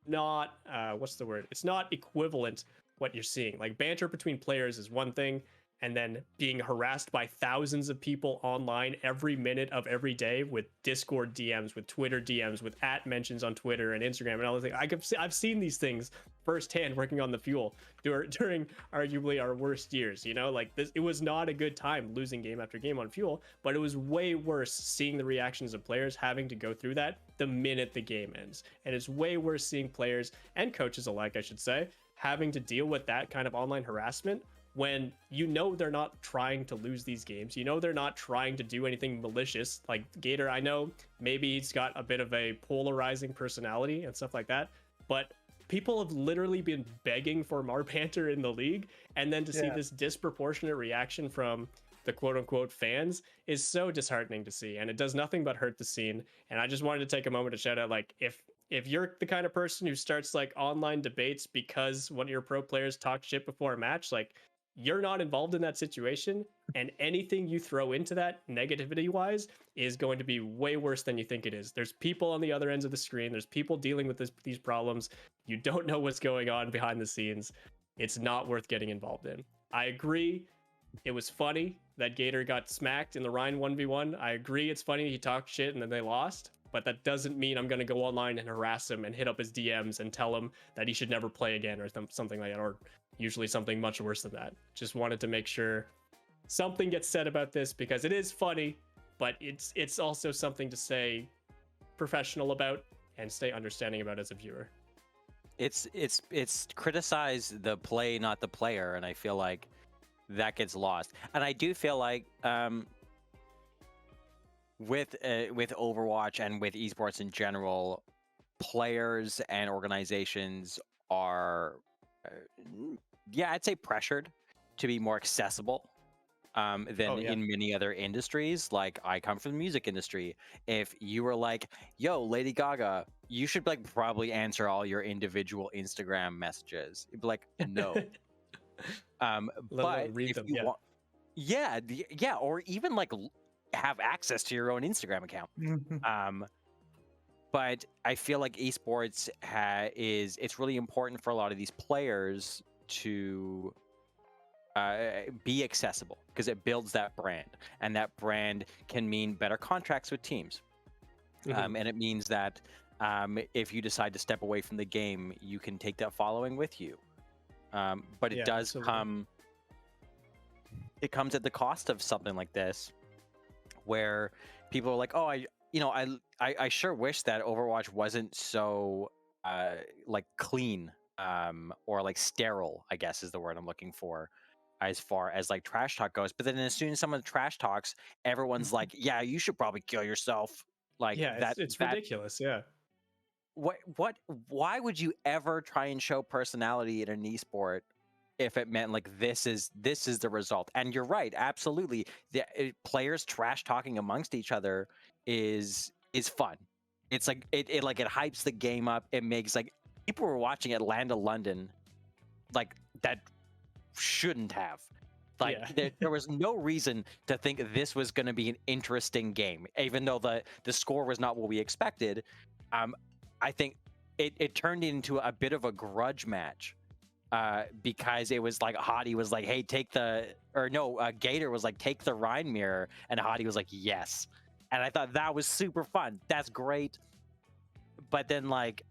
not what's the word, it's not equivalent what you're seeing. Like banter between players is one thing, and then being harassed by thousands of people online every minute of every day with Discord DMs, with Twitter DMs, with @ mentions on Twitter and Instagram and all the things. I've seen these things firsthand working on the Fuel during arguably our worst years. You know, like this, it was not a good time losing game after game on Fuel, but it was way worse seeing the reactions of players having to go through that the minute the game ends. And it's way worse seeing players and coaches alike, I should say, having to deal with that kind of online harassment when you know they're not trying to lose these games. You know they're not trying to do anything malicious. Like Gator, I know maybe he's got a bit of a polarizing personality and stuff like that, but people have literally been begging for more banter in the league, and then to see this disproportionate reaction from the quote-unquote fans is so disheartening to see, and it does nothing but hurt the scene. And I just wanted to take a moment to shout out, like, if you're the kind of person who starts like online debates because one of your pro players talked shit before a match, like, you're not involved in that situation, and anything you throw into that negativity wise is going to be way worse than you think it is. There's people on the other ends of the screen. There's people dealing with these problems. You don't know what's going on behind the scenes. It's not worth getting involved in. I agree. It was funny that Gator got smacked in the Rhine 1v1. I agree. It's funny he talked shit and then they lost, but that doesn't mean I'm going to go online and harass him and hit up his DMs and tell him that he should never play again or something like that, or usually something much worse than that. Just wanted to make sure something gets said about this, because it is funny, but it's also something to stay professional about and stay understanding about as a viewer. It's criticize the play, not the player, and I feel like that gets lost. And I do feel like with Overwatch and with esports in general, players and organizations are I'd say pressured to be more accessible than in many other industries. Like, I come from the music industry. If you were like, yo, Lady Gaga, you should like probably answer all your individual Instagram messages. You'd be like, no. But read if them, you want, or even like have access to your own Instagram account. But I feel like esports it's really important for a lot of these players to be accessible, because it builds that brand, and that brand can mean better contracts with teams. And it means that if you decide to step away from the game, you can take that following with you. But it does come. It comes at the cost of something like this, where people are like, "Oh, I sure wish that Overwatch wasn't so like clean or like sterile, I guess is the word I'm looking for, as far as like trash talk goes." But then as soon as someone trash talks, everyone's like, "Yeah, you should probably kill yourself." Like it's ridiculous. Yeah. Why would you ever try and show personality in an esport if it meant like this is the result? And you're right, absolutely. Players trash talking amongst each other is fun. It's like it hypes the game up. It makes like people were watching Atlanta London like that shouldn't have. Like there was no reason to think this was going to be an interesting game, even though the score was not what we expected. I think it turned into a bit of a grudge match because it was like Hottie was like, "Hey, Gator was like, take the Rhine mirror," and Hottie was like, "Yes." And I thought that was super fun. That's great. But then like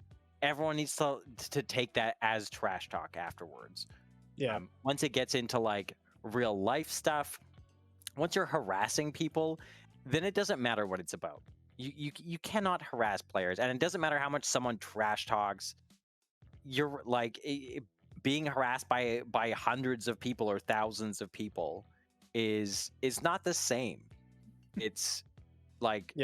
everyone needs to take that as trash talk afterwards. Yeah. Once it gets into like real life stuff, once you're harassing people, then it doesn't matter what it's about. You cannot harass players, and it doesn't matter how much someone trash talks. You're like being harassed by hundreds of people or thousands of people is not the same. It's like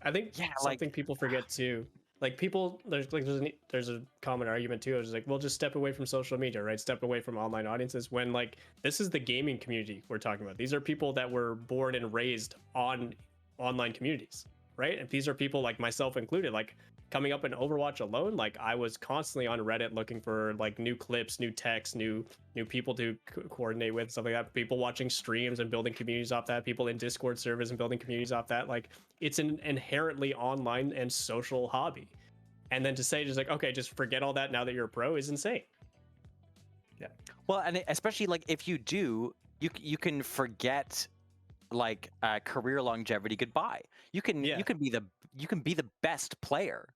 I think something people forget too. Like people, there's a common argument too. It's like, well, just step away from social media, right? Step away from online audiences. When like this is the gaming community we're talking about. These are people that were born and raised on online communities, right? And these are people like myself included. Like coming up in Overwatch alone, like I was constantly on Reddit looking for like new clips, new texts, new people to coordinate with, stuff like that. People watching streams and building communities off that. People in Discord servers and building communities off that. Like it's an inherently online and social hobby. And then to say just like, okay, just forget all that now that you're a pro is insane. Yeah. Well, and especially like if you do, you can forget like career longevity goodbye. You can be the best player,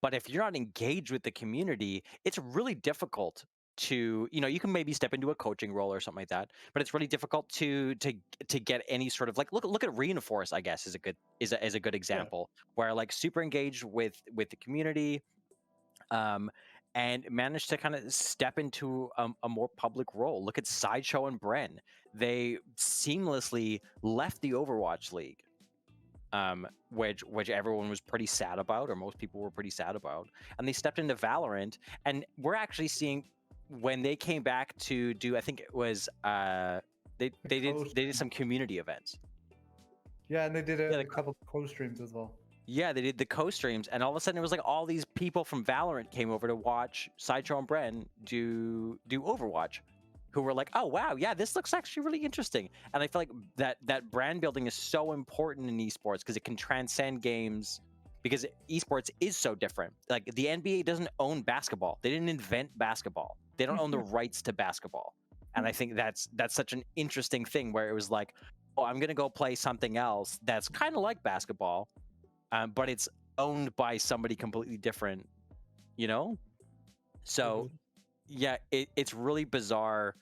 but if you're not engaged with the community, it's really difficult to, you can maybe step into a coaching role or something like that, but it's really difficult to get any sort of like look at Reinforce, I guess, is a good example, where like super engaged with the community, and managed to kind of step into a more public role. Look at Sideshow and Bren. They seamlessly left the Overwatch League, which everyone was pretty sad about, or most people were pretty sad about, and they stepped into Valorant. And we're actually seeing when they came back to do, I think it was they did some community events. Yeah, and they did a couple of co-streams as well. Yeah, they did the co-streams, and all of a sudden it was like all these people from Valorant came over to watch Sideshow and Bren do Overwatch, who were like, "Oh wow, yeah, this looks actually really interesting." And I feel like that brand building is so important in esports because it can transcend games, because esports is so different. Like the NBA doesn't own basketball; they didn't invent basketball. They don't own the rights to basketball, and I think that's such an interesting thing where it was like, "Oh, I'm gonna go play something else that's kind of like basketball." But it's owned by somebody completely different, So, yeah, it's really bizarre.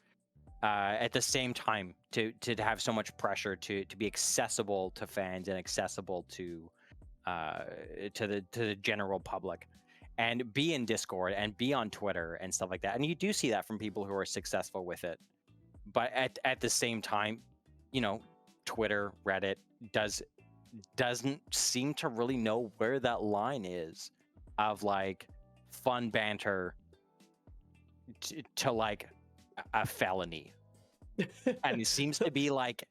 At the same time, to have so much pressure to be accessible to fans and accessible to the general public, and be in Discord and be on Twitter and stuff like that. And you do see that from people who are successful with it. But at the same time, Twitter, Reddit doesn't seem to really know where that line is of like fun banter to like a felony. And it seems to be like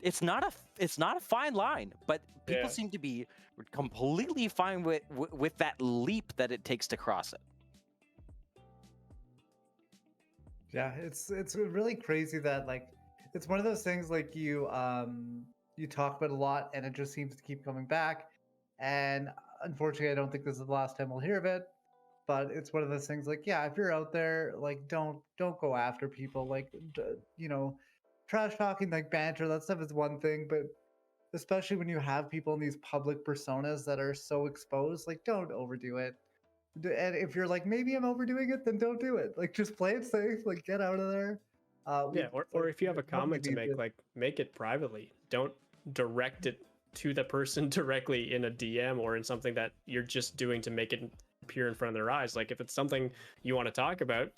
it's not a fine line, but people seem to be completely fine with that leap that it takes to cross it. Yeah, it's really crazy that like it's one of those things like you you talk about a lot, and it just seems to keep coming back. And unfortunately, I don't think this is the last time we'll hear of it. But it's one of those things like, yeah, if you're out there, like, don't go after people. Like, you know, trash talking, like banter, that stuff is one thing, but especially when you have people in these public personas that are so exposed, like, don't overdo it. And if you're like, maybe I'm overdoing it, then don't do it. Like, just play it safe. Like, get out of there. Yeah, or if you have a comment to make, like, make it privately. Don't direct it to the person directly in a DM or in something that you're just doing to make it appear in front of their eyes. Like, if it's something you want to talk about,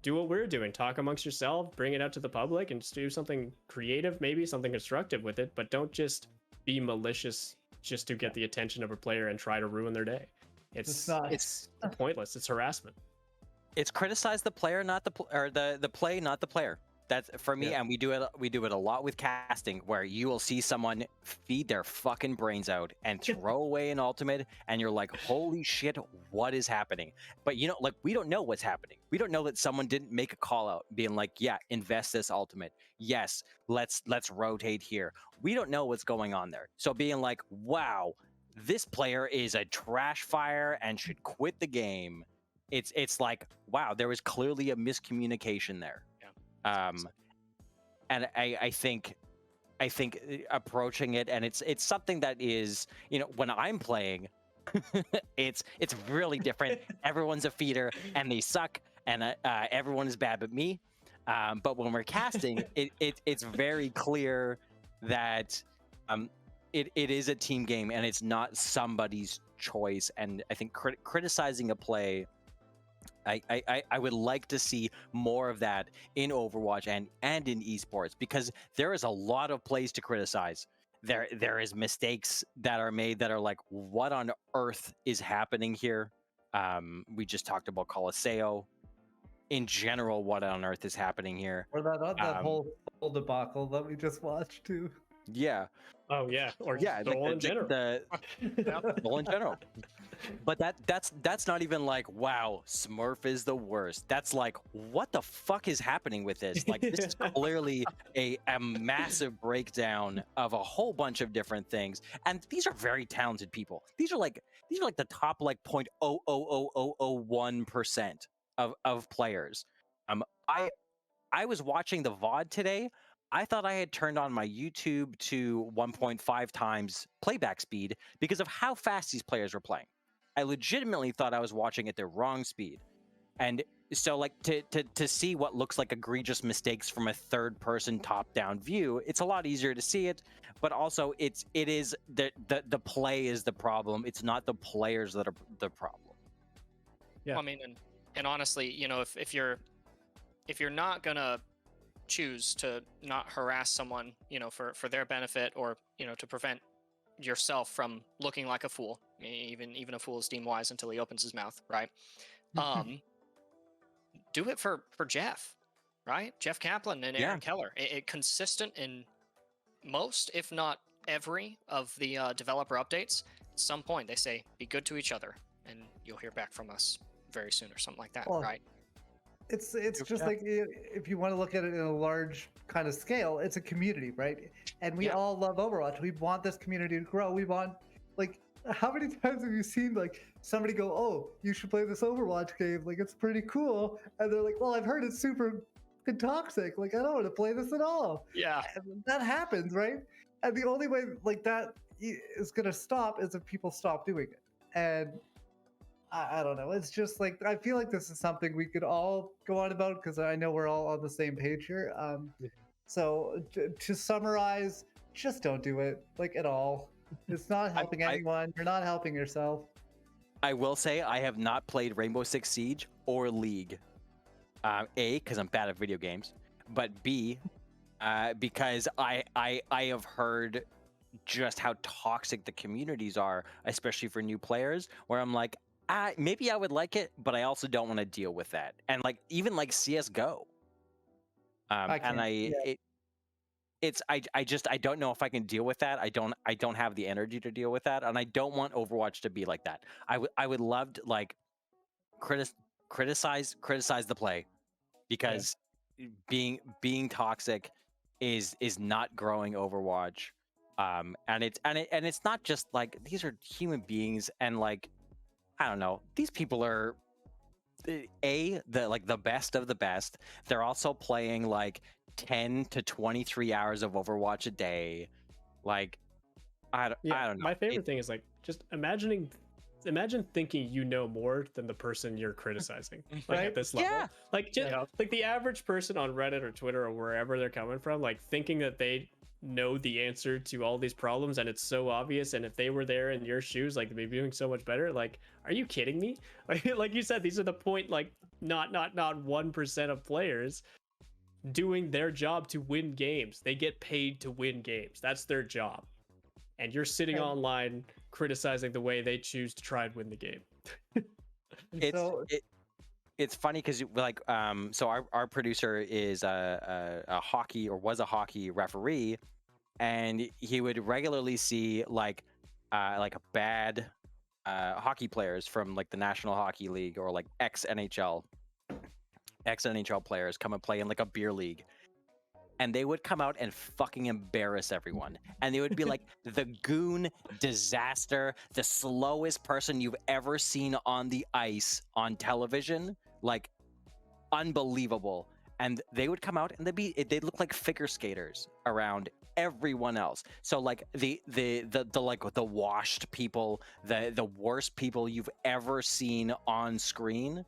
do what we're doing. Talk amongst yourself, bring it out to the public, and just do something creative, maybe something constructive with it. But don't just be malicious just to get the attention of a player and try to ruin their day. It's pointless. It's harassment. It's criticize the player, not the the play, not the player. That's for me, and we do it a lot with casting, where you will see someone feed their fucking brains out and throw away an ultimate, and you're like, holy shit, what is happening? But you know, like, we don't know what's happening. We don't know that someone didn't make a call out being like, yeah, invest this ultimate. Yes, let's rotate here. We don't know what's going on there. So being like, wow, this player is a trash fire and should quit the game. It's like, wow, there was clearly a miscommunication there. And I think approaching it, and it's something that is, you know, when I'm playing, it's really different. Everyone's a feeder and they suck, and everyone is bad but me. But when we're casting, it's very clear that it is a team game and it's not somebody's choice. And I think criticizing a play, I would like to see more of that in Overwatch and in esports, because there is a lot of plays to criticize. There is mistakes that are made that are like, what on earth is happening here? We just talked about Colosseo. In general, what on earth is happening here? Or that whole debacle that we just watched too. Yeah. Oh yeah, or yeah, Soul like in general. Soul in general. But that's not even like, wow, Smurf is the worst. That's like, what the fuck is happening with this? Like, this is clearly a massive breakdown of a whole bunch of different things. And these are very talented people. These are like the top like 0.00001% of players. I was watching the VOD today. I thought I had turned on my YouTube to 1.5 times playback speed because of how fast these players were playing. I legitimately thought I was watching at the wrong speed. And so, like, to see what looks like egregious mistakes from a third-person top-down view, it's a lot easier to see it. But also, it is the play is the problem. It's not the players that are the problem. Yeah. I mean, and honestly, you know, if you're not gonna choose to not harass someone, you know, for their benefit, or, you know, to prevent yourself from looking like a fool, even a fool is deemed wise until he opens his mouth, right? Do it for Jeff, right? Jeff Kaplan and Aaron Keller. It consistent in most, if not every, of the developer updates. At some point they say, be good to each other, and you'll hear back from us very soon, or something like that, right? It's just like, if you want to look at it in a large kind of scale, it's a community, right? And we all love Overwatch. We want this community to grow. We want, like, how many times have you seen like somebody go, oh, you should play this Overwatch game, like, it's pretty cool, and they're like, well, I've heard it's super toxic, like, I don't want to play this at all. Yeah, and that happens, right? And the only way like that is gonna stop is if people stop doing it. And I don't know. It's just like, I feel like this is something we could all go on about, because I know we're all on the same page here. So to summarize, just don't do it, like, at all. It's not helping anyone. You're not helping yourself. I will say I have not played Rainbow Six Siege or League. A, because I'm bad at video games, but B, because I have heard just how toxic the communities are, especially for new players, where I'm like, maybe I would like it, but I also don't want to deal with that. And like, even like CS:GO, I don't know if I can deal with that. I don't have the energy to deal with that, and I don't want Overwatch to be like that. I would love to, like, criticize the play, because being toxic is not growing Overwatch. And it's not just like these are human beings, and like I don't know, these people are the best of the best. They're also playing like 10 to 23 hours of Overwatch a day. Like I don't know. My favorite thing is like just imagine thinking you know more than the person you're criticizing, like at this level. Yeah. Like just like the average person on Reddit or Twitter or wherever they're coming from, like thinking that they know the answer to all these problems and it's so obvious, and if they were there in your shoes, like they'd be doing so much better. Like, are you kidding me? Like you said, these are the point, like not 1% of players doing their job to win games. They get paid to win games. That's their job. And you're sitting online criticizing the way they choose to try and win the game. It's funny because like so our producer is a hockey, or was a hockey referee, and he would regularly see like bad hockey players from like the National Hockey League, or like ex NHL players come and play in like a beer league. And they would come out and fucking embarrass everyone. And they would be like the goon disaster, the slowest person you've ever seen on the ice on television. Like, unbelievable. And they would come out and they'd look like figure skaters around everyone else. So like the washed people, the worst people you've ever seen on screen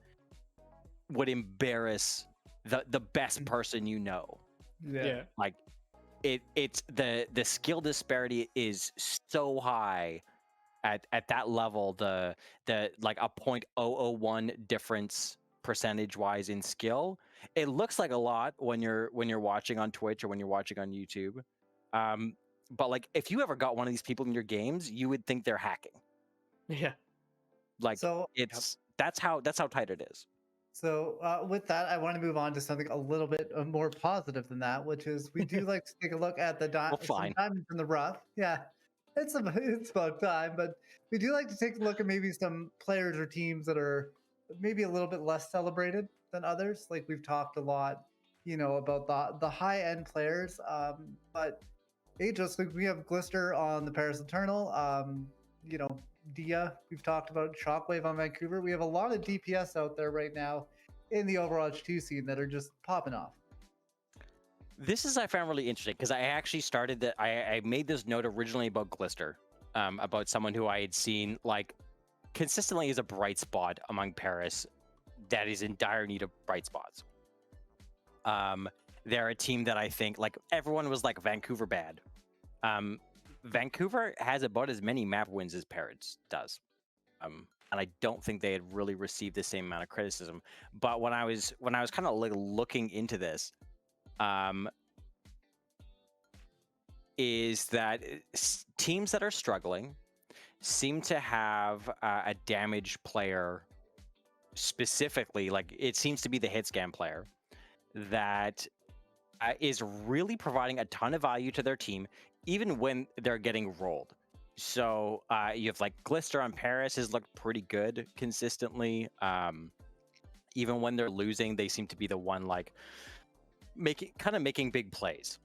would embarrass the best person you know. Yeah. Like it's the skill disparity is so high at that level. The like a 0.001 difference percentage wise in skill. It looks like a lot when you're watching on Twitch or when you're watching on YouTube. But like if you ever got one of these people in your games, you would think they're hacking. Yeah. Like So that's how tight it is. So with that, I want to move on to something a little bit more positive than that, which is we do like to take a look at the some diamonds in the rough. Yeah, it's about time, but we do like to take a look at maybe some players or teams that are maybe a little bit less celebrated than others. Like we've talked a lot, about the high end players. But just like we have Glister on the Paris Eternal. Diya, we've talked about Shockwave on Vancouver. We have a lot of DPS out there right now in the Overwatch 2 scene that are just popping off. This is I found really interesting because I actually started that. I made this note originally about Glister, about someone who I had seen like consistently as a bright spot among Paris that is in dire need of bright spots. They're a team that I think like everyone was like Vancouver bad. Vancouver has about as many map wins as Paris does. And I don't think they had really received the same amount of criticism. But when I was kind of like looking into this, is that teams that are struggling seem to have a damaged player specifically, like it seems to be the hit scan player that is really providing a ton of value to their team, even when they're getting rolled. So you have like Glister on Paris has looked pretty good consistently. Even when they're losing, they seem to be the one like making big plays.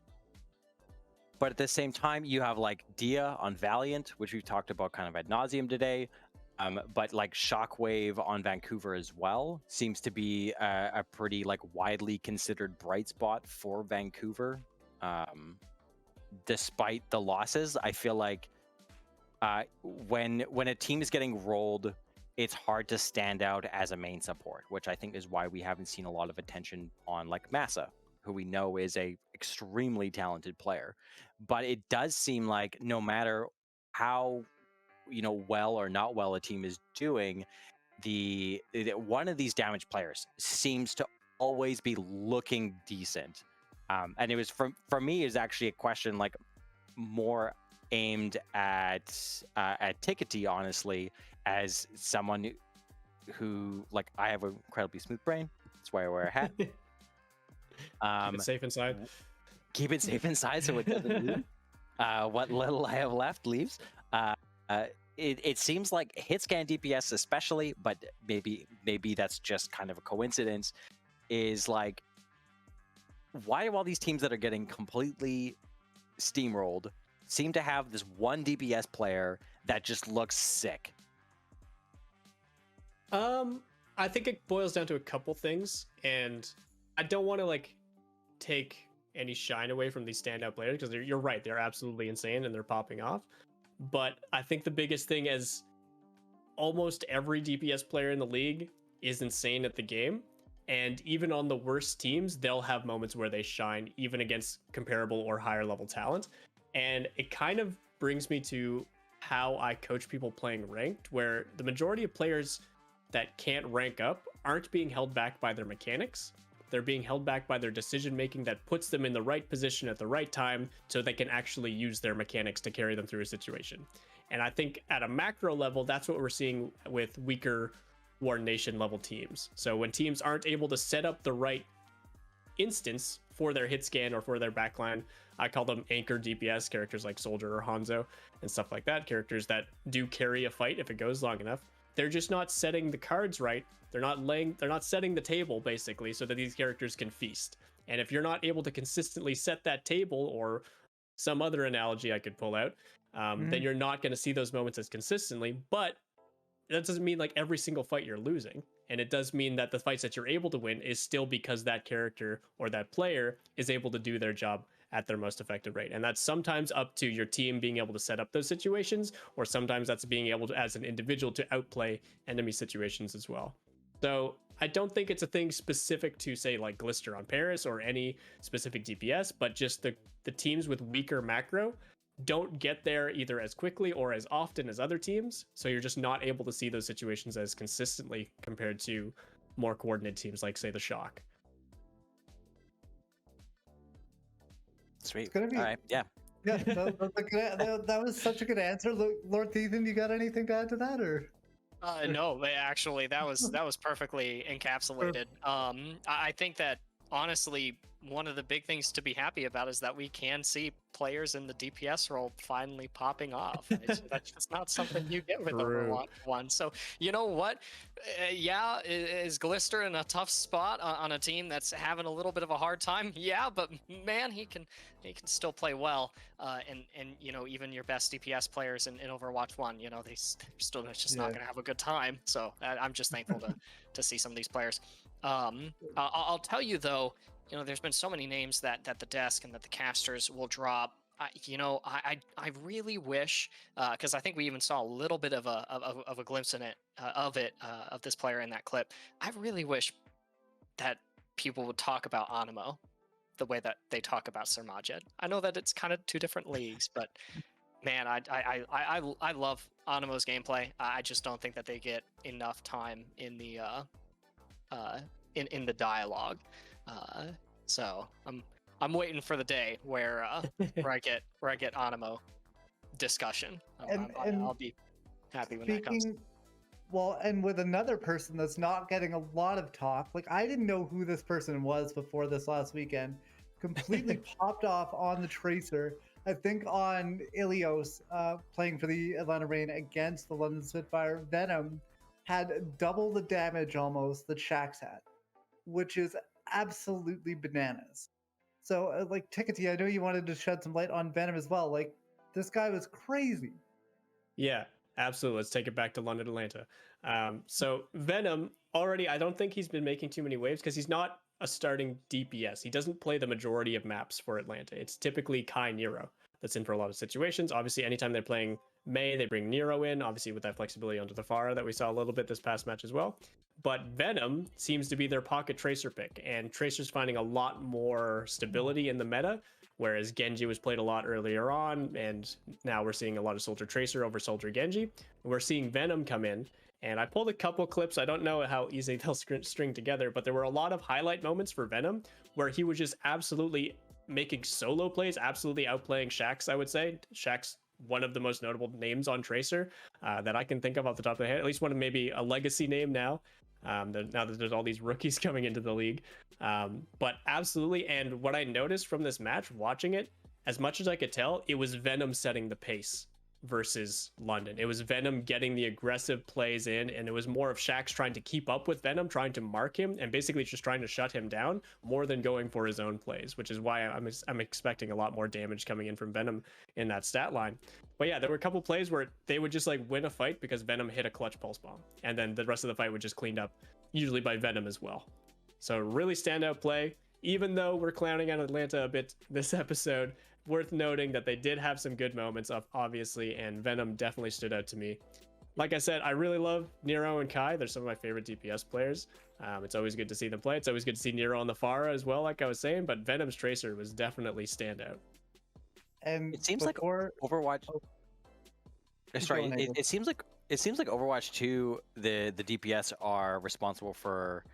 But at the same time, you have like Diya on Valiant, which we've talked about kind of ad nauseum today. But like Shockwave on Vancouver as well seems to be a pretty like widely considered bright spot for Vancouver. Despite the losses, I feel like when a team is getting rolled, it's hard to stand out as a main support, which I think is why we haven't seen a lot of attention on like Massa, who we know is a extremely talented player. But it does seem like no matter how well or not well a team is doing, the one of these damaged players seems to always be looking decent. And it was for me is actually a question like more aimed at Tikatee, honestly, as someone who like I have an incredibly smooth brain. That's why I wear a hat. Keep it safe inside. Keep it safe inside so it doesn't leave. What little I have left leaves. It seems like hit scan DPS especially, but maybe that's just kind of a coincidence, is like, why do all these teams that are getting completely steamrolled seem to have this one DPS player that just looks sick. I think it boils down to a couple things, and I don't want to like take any shine away from these standout players because you're right, they're absolutely insane and they're popping off. But I think the biggest thing is almost every DPS player in the league is insane at the game, and even on the worst teams, they'll have moments where they shine, even against comparable or higher level talent. And it kind of brings me to how I coach people playing ranked, where the majority of players that can't rank up aren't being held back by their mechanics. They're being held back by their decision making that puts them in the right position at the right time so they can actually use their mechanics to carry them through a situation. And I think at a macro level, that's what we're seeing with weaker War Nation level teams. So when teams aren't able to set up the right instance for their hit scan or for their backline, I call them anchor DPS, characters like Soldier or Hanzo and stuff like that, characters that do carry a fight if it goes long enough. They're just not setting the cards right. They're not setting the table basically so that these characters can feast. And if you're not able to consistently set that table, or some other analogy I could pull out, then you're not going to see those moments as consistently. But that doesn't mean like every single fight you're losing. And it does mean that the fights that you're able to win is still because that character or that player is able to do their job at their most effective rate. And that's sometimes up to your team being able to set up those situations, or sometimes that's being able to, as an individual, to outplay enemy situations as well. So I don't think it's a thing specific to, say, like Glister on Paris or any specific DPS, but just the teams with weaker macro don't get there either as quickly or as often as other teams. So you're just not able to see those situations as consistently compared to more coordinated teams like, say, the Shock. Sweet. It's gonna be, all right, yeah. Yeah, that was such a good answer. LordThethan, you got anything to add to that, or? No, actually, that was perfectly encapsulated. I think that honestly, one of the big things to be happy about is that we can see players in the DPS role finally popping off. That's just not something you get with Overwatch 1. So you know what? Yeah, is Glister in a tough spot on a team that's having a little bit of a hard time? Yeah, but man, he can still play well. And you know, even your best DPS players in Overwatch 1, you know, they're still just not going to have a good time. So I'm just thankful to see some of these players. I'll tell you though, you know, there's been so many names that the desk and that the casters will drop. You know, I really wish, because I think we even saw a little bit of a glimpse in it of this player in that clip. I really wish that people would talk about Animo the way that they talk about Sir Majed. I know that it's kind of two different leagues, but man, I love Animo's gameplay. I just don't think that they get enough time in the in the dialogue. So I'm waiting for the day where I get Animo discussion. I'll be happy when that comes. Well, and with another person that's not getting a lot of talk, like I didn't know who this person was before this last weekend. Completely popped off on the Tracer. I think on Ilios, playing for the Atlanta Reign against the London Spitfire, Venom had double the damage almost that Shax had, which is absolutely bananas. So like Tikatee, I know you wanted to shed some light on Venom as well. Like this guy was crazy. Yeah, absolutely. Let's take it back to London, Atlanta. So Venom already, I don't think he's been making too many waves because he's not a starting DPS. He doesn't play the majority of maps for Atlanta. It's typically Kai Nero that's in for a lot of situations. Obviously, anytime they're playing Mei, they bring Nero in, obviously with that flexibility onto the Pharah that we saw a little bit this past match as well. But Venom seems to be their pocket Tracer pick, and Tracer's finding a lot more stability in the meta, whereas Genji was played a lot earlier on, and now we're seeing a lot of Soldier Tracer over Soldier Genji. We're seeing Venom come in, and I pulled a couple clips. I don't know how easy they'll string together, but there were a lot of highlight moments for Venom where he was just absolutely making solo plays, absolutely outplaying Shax, I would say. Shax, one of the most notable names on Tracer that I can think of off the top of the head, at least one of maybe a legacy name now. Now that there's all these rookies coming into the league. But absolutely, and what I noticed from this match, watching it, as much as I could tell, it was Venom setting the pace versus London. It was Venom getting the aggressive plays in, and it was more of Shaxx trying to keep up with Venom, trying to mark him, and basically just trying to shut him down more than going for his own plays, which is why I'm expecting a lot more damage coming in from Venom in that stat line. But yeah, there were a couple plays where they would just like win a fight because Venom hit a clutch pulse bomb, and then the rest of the fight would just cleaned up, usually by Venom as well. So really standout play. Even though we're clowning on Atlanta a bit this episode, worth noting that they did have some good moments, obviously, and Venom definitely stood out to me. Like I said, I really love Nero and Kai. They're some of my favorite DPS players. It's always good to see them play. It's always good to see Nero on the Pharah as well, like I was saying, but Venom's Tracer was definitely standout. And It seems like Overwatch. Sorry, it seems like Overwatch 2, the DPS are responsible for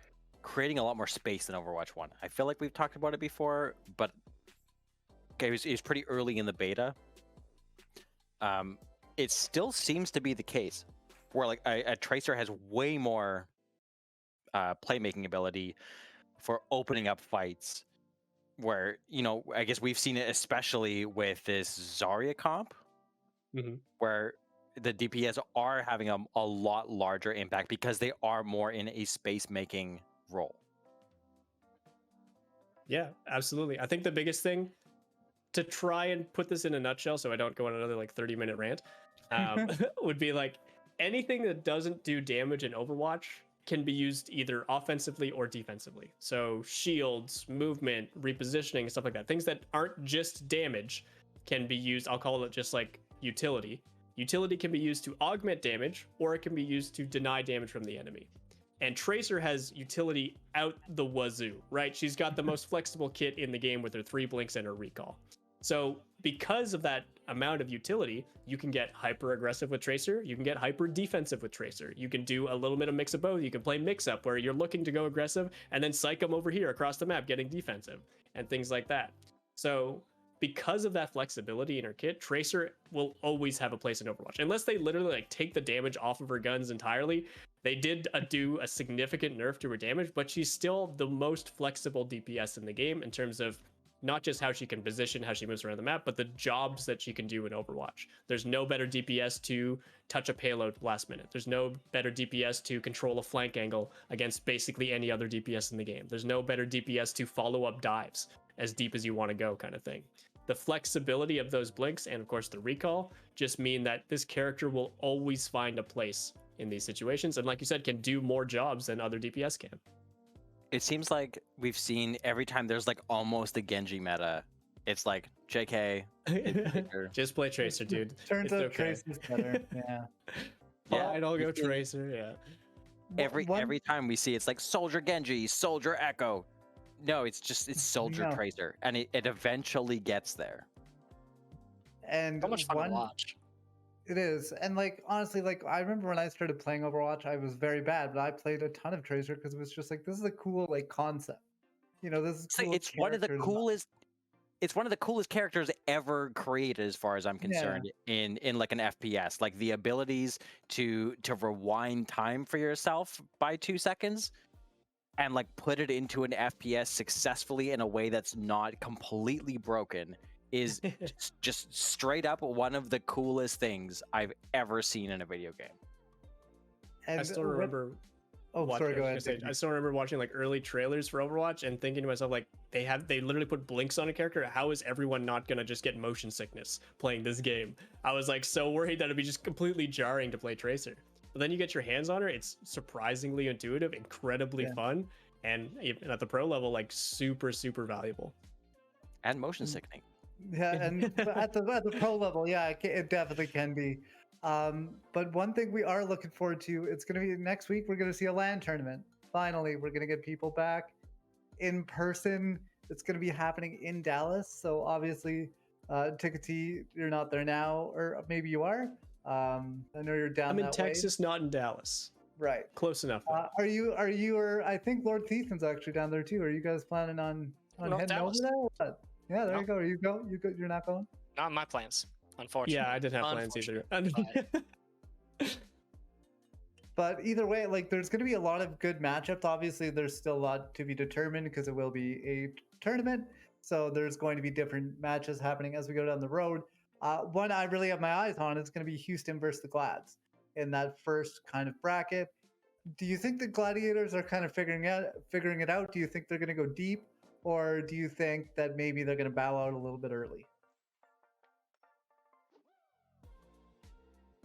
creating a lot more space than Overwatch 1. I feel like we've talked about it before, but it was pretty early in the beta. It still seems to be the case where like a Tracer has way more playmaking ability for opening up fights, where, you know, I guess we've seen it especially with this Zarya comp, where the DPS are having a lot larger impact because they are more in a space making role. Yeah, absolutely. I think the biggest thing, to try and put this in a nutshell so I don't go on another like 30-minute rant, would be like anything that doesn't do damage in Overwatch can be used either offensively or defensively. So shields, movement, repositioning, stuff like that. Things that aren't just damage can be used, I'll call it just like utility. Utility can be used to augment damage, or it can be used to deny damage from the enemy. And Tracer has utility out the wazoo, right? She's got the most flexible kit in the game with her 3 blinks and her recall. So because of that amount of utility, you can get hyper aggressive with Tracer, you can get hyper defensive with Tracer, you can do a little bit of mix of both. You can play mix up where you're looking to go aggressive and then psych them over here across the map getting defensive and things like that. So because of that flexibility in her kit, Tracer will always have a place in Overwatch. Unless they literally like take the damage off of her guns entirely. They did do a significant nerf to her damage, but she's still the most flexible DPS in the game in terms of not just how she can position, how she moves around the map, but the jobs that she can do in Overwatch. There's no better DPS to touch a payload last minute. There's no better DPS to control a flank angle against basically any other DPS in the game. There's no better DPS to follow up dives as deep as you want to go, kind of thing. The flexibility of those blinks and of course the recall just mean that this character will always find a place in these situations, and like you said, can do more jobs than other DPS can. It seems like we've seen every time there's like almost a Genji meta, it's like JK. Just play Tracer, dude. Turns out Tracer's better. Yeah. Fine, I'll go Tracer. Yeah. Every time we see it's like Soldier Genji, Soldier Echo. No, it's Soldier Tracer, and it eventually gets there. And So much fun to watch. It is. And like honestly, like I remember when I started playing Overwatch, I was very bad, but I played a ton of Tracer because it was just like, this is a cool like concept. You know, this is cool. It's one of the coolest. It's one of the coolest characters ever created, as far as I'm concerned, in like an FPS. Like the abilities to rewind time for yourself by 2 seconds and like put it into an FPS successfully in a way that's not completely broken is just straight up one of the coolest things I've ever seen in a video game. And I still remember. Go ahead. I still remember watching like early trailers for Overwatch and thinking to myself, like, they literally put blinks on a character. How is everyone not gonna just get motion sickness playing this game? I was like so worried that it'd be just completely jarring to play Tracer. But then you get your hands on her, it's surprisingly intuitive, incredibly fun, and even at the pro level, like super valuable. And motion sickening. Yeah, and at the pro level, yeah, it definitely can be. But one thing we are looking forward to, it's going to be next week, we're going to see a LAN tournament. Finally, we're going to get people back in person. It's going to be happening in Dallas. So obviously, Tikatee, you're not there now, or maybe you are. I know you're down I'm in that Texas, not in Dallas. Right. Close enough. Are you, or I think LordThethan's actually down there too. Are you guys planning on heading Dallas. over there? Or what? Yeah, there you go. You go. You're not going? Not in my plans, unfortunately. Yeah, I didn't have plans either. But either way, like there's going to be a lot of good matchups. Obviously, there's still a lot to be determined because it will be a tournament. So there's going to be different matches happening as we go down the road. one I really have my eyes on is going to be Houston versus the Glads in that first kind of bracket. Do you think the Gladiators are kind of figuring it out? Do you think they're going to go deep, or do you think that maybe they're going to bow out a little bit early?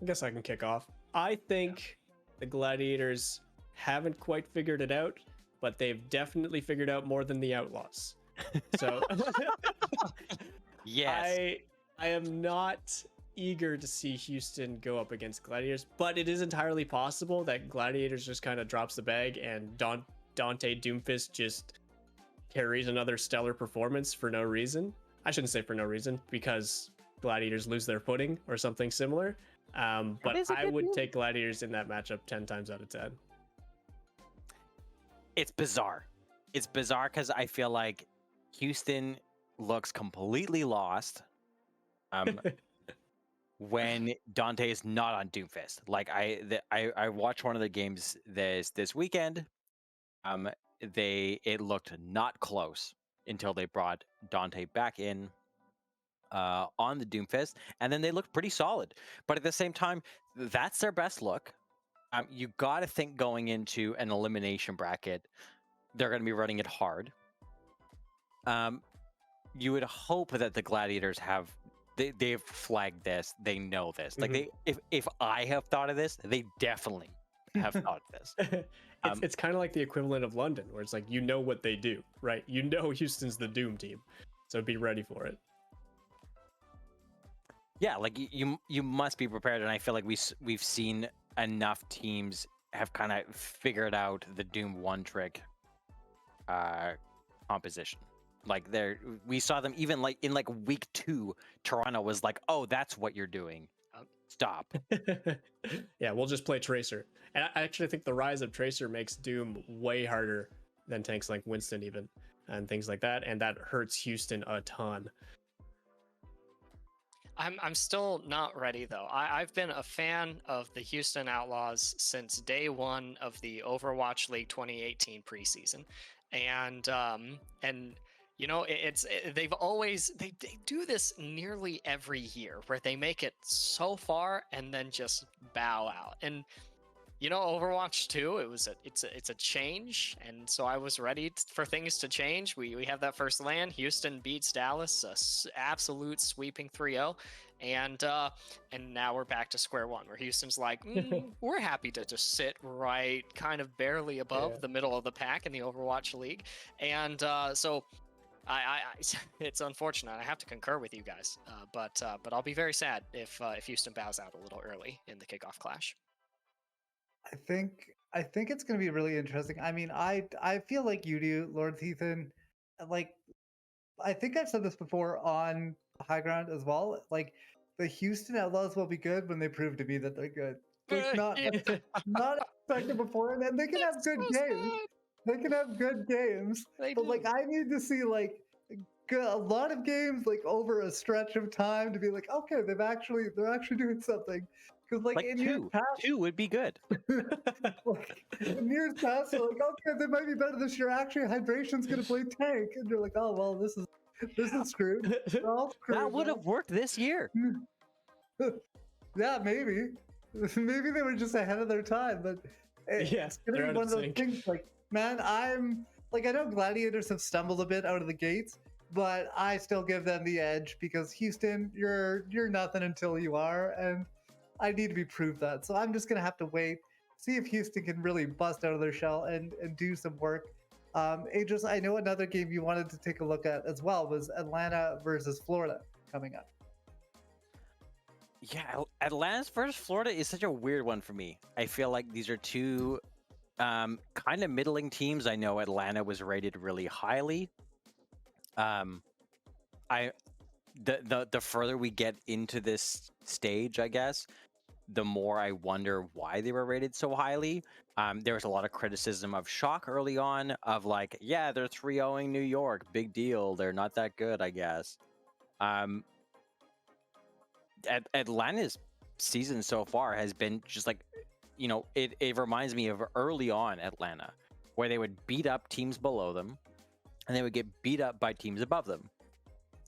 I guess I can kick off. I think the Gladiators haven't quite figured it out, but they've definitely figured out more than the Outlaws. So Yes. I am not eager to see Houston go up against Gladiators, but it is entirely possible that Gladiators just kind of drops the bag and Dante Doomfist just carries another stellar performance for no reason. I shouldn't say for no reason, because Gladiators lose their footing or something similar. But I would take Gladiators in that matchup 10 times out of 10. It's bizarre. It's bizarre because I feel like Houston looks completely lost when Dante is not on Doomfist. Like I watched one of the games this weekend. It looked not close until they brought Dante back in on the Doomfist, and then they looked pretty solid. But at the same time, that's their best look. You got to think going into an elimination bracket, they're going to be running it hard. You would hope that the Gladiators they've flagged this. They know this. Like if I have thought of this, they definitely have thought of this. It's kind of like the equivalent of London, where it's like, you know what they do, right? You know Houston's the Doom team, so be ready for it. Yeah, like you must be prepared, and I feel like we've seen enough teams have kind of figured out the Doom one trick composition. Like we saw them even like in like week 2, Toronto was like, "Oh, that's what you're doing. Stop." Yeah, we'll just play Tracer. And I actually think the rise of Tracer makes Doom way harder than tanks like Winston even, and things like that, and that hurts Houston a ton. I'm still not ready though. I've been a fan of the Houston Outlaws since day one of the Overwatch League 2018 preseason, and you know they've always they do this nearly every year where they make it so far and then just bow out. And you know, Overwatch 2, it's a change, and so I was ready for things to change. We have that first LAN. Houston beats Dallas, absolute sweeping 3-0, and now we're back to square one, where Houston's like, we're happy to just sit right, kind of barely above the middle of the pack in the Overwatch League, and so. It's unfortunate. I have to concur with you guys, but I'll be very sad if Houston bows out a little early in the kickoff clash. I think it's going to be really interesting. I mean, I feel like you do, LordThethan. Like, I think I've said this before on Highground as well. Like, the Houston Outlaws will be good when they prove to me that they're good. It's not expected before, and they can have good games. They can have good games, but like I need to see like a lot of games like over a stretch of time to be like, okay, they're actually doing something. Because like in years past, 2 would be good. like, in years past, they're like, okay, they might be better this year. Actually, Hydration's gonna play tank, and you're like, oh well, this is screwed. That would have worked this year. Yeah, maybe they were just ahead of their time, but it's gonna be one of those things. Like, man, I'm like, I know Gladiators have stumbled a bit out of the gates, but I still give them the edge because Houston, you're nothing until you are, and I need to be proved that. So I'm just gonna have to wait, see if Houston can really bust out of their shell and do some work. Ageless, I know another game you wanted to take a look at as well was Atlanta versus Florida coming up. Yeah, Atlanta versus Florida is such a weird one for me. I feel like these are two kind of middling teams. I know Atlanta was rated really highly. The further we get into this stage, I guess, the more I wonder why they were rated so highly. There was a lot of criticism of Shock early on, of like, yeah, they're 3-0ing New York, big deal. They're not that good, I guess. Atlanta's season so far has been just like, you know, it reminds me of early on Atlanta, where they would beat up teams below them, and they would get beat up by teams above them.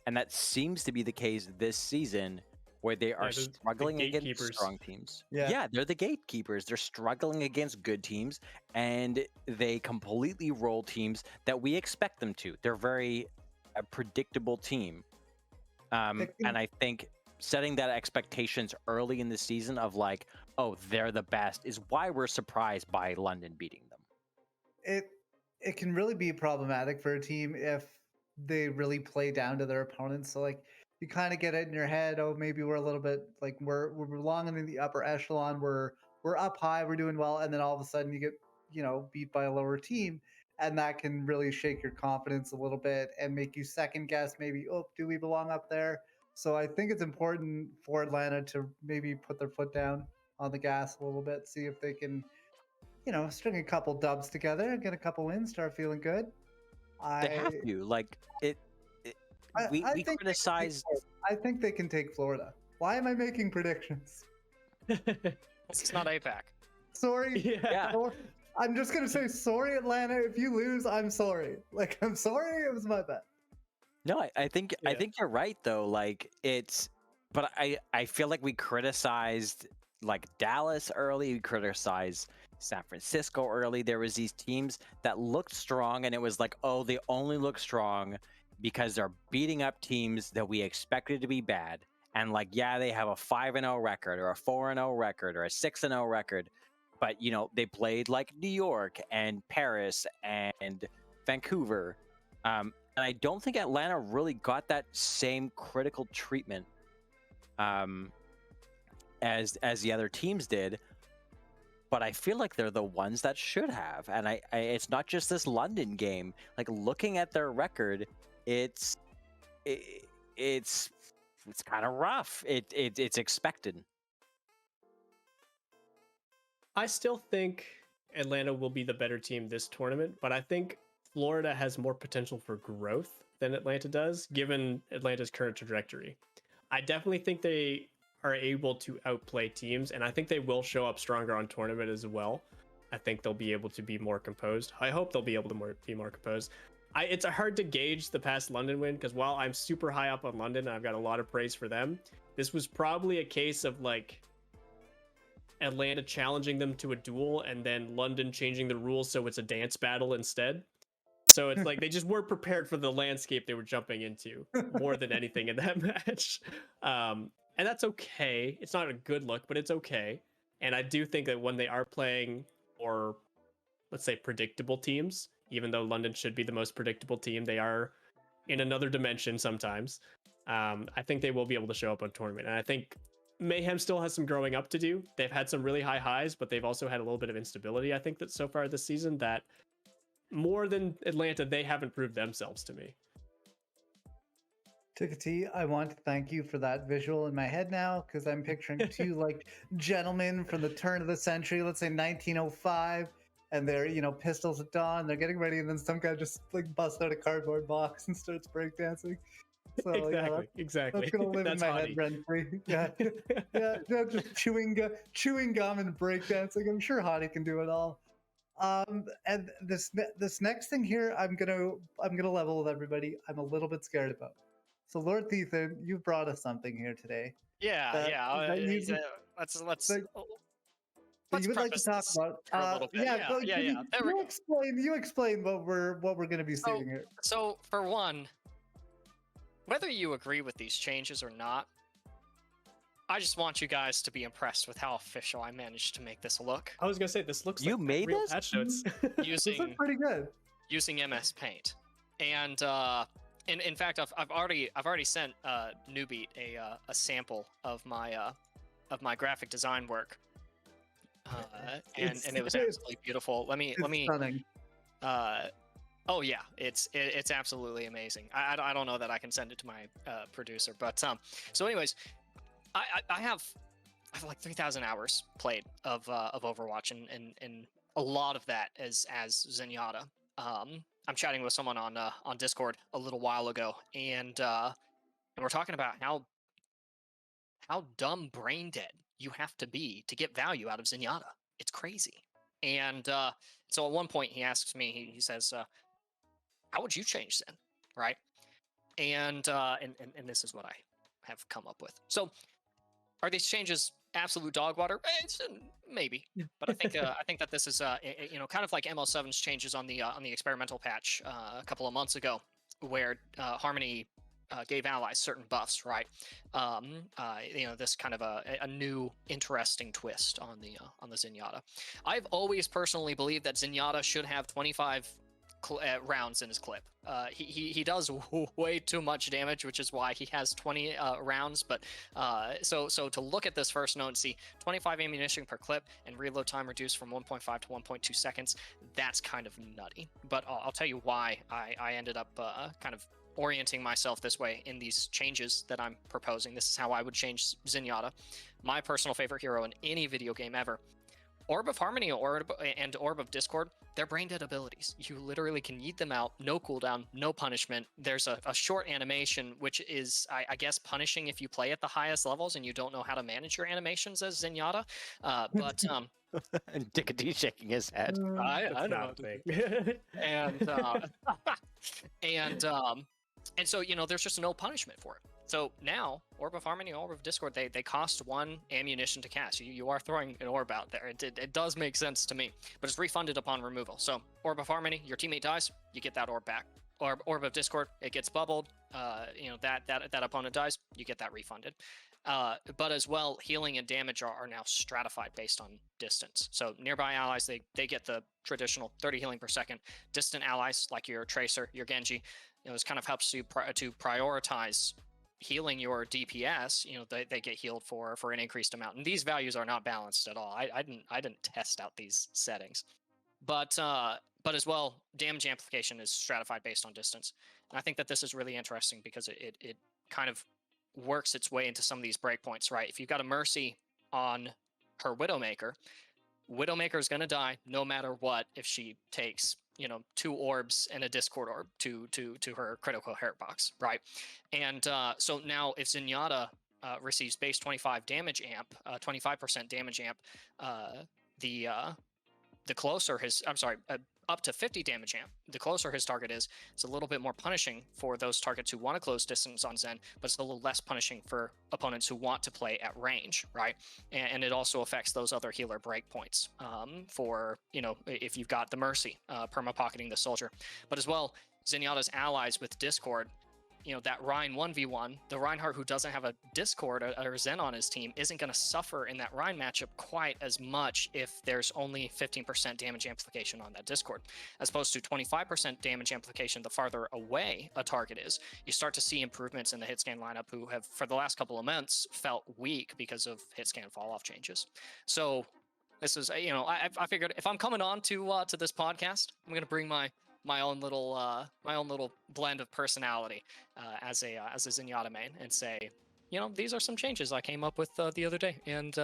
And that seems to be the case this season where they are the struggling against gatekeepers. strong teams. Yeah. They're the gatekeepers. They're struggling against good teams, and they completely roll teams that we expect them to. They're very a predictable team. And I think setting that expectations early in the season of like, oh, they're the best is why we're surprised by London beating them. It can really be problematic for a team if they really play down to their opponents. So like you kind of get it in your head, oh, maybe we're a little bit like we're belonging in the upper echelon, we're up high, we're doing well, and then all of a sudden you get, beat by a lower team, and that can really shake your confidence a little bit and make you second guess maybe, oh, do we belong up there? So I think it's important for Atlanta to maybe put their foot down on the gas a little bit, see if they can, string a couple dubs together, get a couple wins, start feeling good. They have to. Like we think criticized. I think they can take Florida. Why am I making predictions? It's not APAC. Sorry. Yeah. I'm just gonna say sorry, Atlanta. If you lose, I'm sorry. Like I'm sorry. It was my bad. No, I think you're right though. Like but I feel like we criticized like Dallas early. We criticized San Francisco early. There was these teams that looked strong, and it was like, oh, they only look strong because they're beating up teams that we expected to be bad. And like, yeah, they have a 5-0 record or a 4-0 record or a 6-0 record, but they played like New York and Paris and Vancouver. And I don't think Atlanta really got that same critical treatment as the other teams did. But I feel like they're the ones that should have. And I it's not just this London game. Like looking at their record, it's kind of rough. It's expected. I still think Atlanta will be the better team this tournament, but I think Florida has more potential for growth than Atlanta does, given Atlanta's current trajectory. I definitely think they are able to outplay teams, and I think they will show up stronger on tournament as well. I think they'll be able to be more composed. I hope they'll be able to be more composed. It's hard to gauge the past London win, because while I'm super high up on London and I've got a lot of praise for them, this was probably a case of like Atlanta challenging them to a duel and then London changing the rules so it's a dance battle instead. So it's like they just weren't prepared for the landscape they were jumping into more than anything in that match. And that's okay. It's not a good look, but it's okay. And I do think that when they are playing, or let's say predictable teams, even though London should be the most predictable team, they are in another dimension sometimes. I think they will be able to show up on tournament. And I think Mayhem still has some growing up to do. They've had some really high highs, but they've also had a little bit of instability, I think, that so far this season, that more than Atlanta, they haven't proved themselves to me. Tikatee, I want to thank you for that visual in my head now, because I'm picturing two like gentlemen from the turn of the century, let's say 1905, and they're, pistols at dawn, they're getting ready, and then some guy just like busts out a cardboard box and starts breakdancing. So, exactly. That's gonna live in my head rent free. Yeah, just chewing gum and breakdancing. I'm sure Hottie can do it all. And this next thing here, I'm gonna level with everybody. I'm a little bit scared about. So, LordThethan, you've brought us something here today. Let's you would like to talk about a little bit. You explain what we're going to be seeing here. So for one, whether you agree with these changes or not, I just want you guys to be impressed with how official I managed to make this look. I was gonna say this looks you like made real this patch notes. This looks pretty good. Using MS Paint, and in fact, I've already sent NewBeat a sample of my graphic design work. And it was absolutely beautiful. Let me. Stunning. Oh yeah, it's absolutely amazing. I don't know that I can send it to my producer, but so anyways, I have like 3,000 hours played of Overwatch, and a lot of that is as Zenyatta. I'm chatting with someone on Discord a little while ago, and we're talking about how dumb brain dead you have to be to get value out of Zenyatta. It's crazy. And so at one point he asks me, he says, how would you change Zen? Right? And this is what I have come up with. So Are these changes absolute dog water? Maybe, but I think that this is kind of like ML7's changes on the experimental patch a couple of months ago, where Harmony gave allies certain buffs, right? This kind of a new interesting twist on the Zenyatta. I've always personally believed that Zenyatta should have 25 rounds in his clip. He does way too much damage, which is why he has 20 rounds. But so to look at this first note and see 25 ammunition per clip and reload time reduced from 1.5 to 1.2 seconds, that's kind of nutty. But I'll tell you why I ended up kind of orienting myself this way in these changes that I'm proposing. This is how I would change Zenyatta, my personal favorite hero in any video game ever. Orb of Harmony and Orb of Discord, they're brain dead abilities. You literally can yeet them out, no cooldown, no punishment. There's a short animation, which is, I guess, punishing if you play at the highest levels and you don't know how to manage your animations as Zenyatta. But And Tikatee shaking his head. I know. And so there's just no punishment for it. So now, Orb of Harmony, Orb of Discord, they cost 1 ammunition to cast. You are throwing an orb out there. It does make sense to me, but it's refunded upon removal. So Orb of Harmony, your teammate dies, you get that orb back. Orb of Discord, it gets bubbled. That opponent dies, you get that refunded. But as well, healing and damage are now stratified based on distance. So nearby allies, they get the traditional 30 healing per second. Distant allies, like your Tracer, your Genji, this kind of helps you to prioritize healing your DPS. They get healed for an increased amount, and these values are not balanced at all. I didn't test out these settings, but as well, damage amplification is stratified based on distance, and I think that this is really interesting because it kind of works its way into some of these breakpoints, right? If you've got a Mercy on her Widowmaker is going to die no matter what if she takes 2 orbs and a Discord orb to her critical hit box, right? And so now if Zenyatta receives base 25 damage amp, 25% damage amp, the closer his, up to 50 damage amp, the closer his target is, it's a little bit more punishing for those targets who want to close distance on Zen, but it's a little less punishing for opponents who want to play at range, right? And it also affects those other healer breakpoints for, if you've got the Mercy perma-pocketing the soldier. But as well, Zenyatta's allies with Discord, that Rein 1v1, the Reinhardt who doesn't have a Discord or Zen on his team isn't going to suffer in that Rein matchup quite as much if there's only 15% damage amplification on that Discord, as opposed to 25% damage amplification the farther away a target is. You start to see improvements in the hit scan lineup who have, for the last couple of months, felt weak because of hit scan fall-off changes. So this is, I figured if I'm coming on to this podcast, I'm going to bring my own little blend of personality as a Zenyatta main and say, these are some changes I came up with the other day, and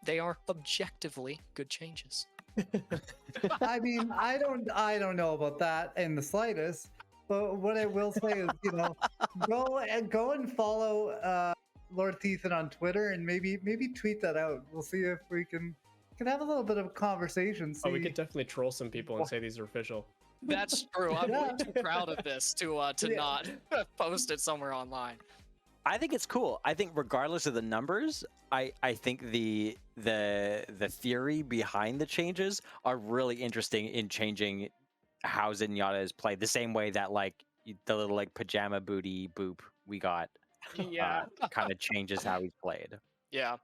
they are objectively good changes. I mean, I don't know about that in the slightest, but what I will say is, go and follow LordThethan on Twitter and maybe tweet that out. We'll see if we can have a little bit of a conversation. Oh, we could definitely troll some people and say these are official. That's true. I'm way too proud of this to not post it somewhere online. I think it's cool. I think regardless of the numbers, I think the theory behind the changes are really interesting in changing how Zenyatta is played. The same way that the little pajama booty boop we got, kind of changes how he's played. Yeah,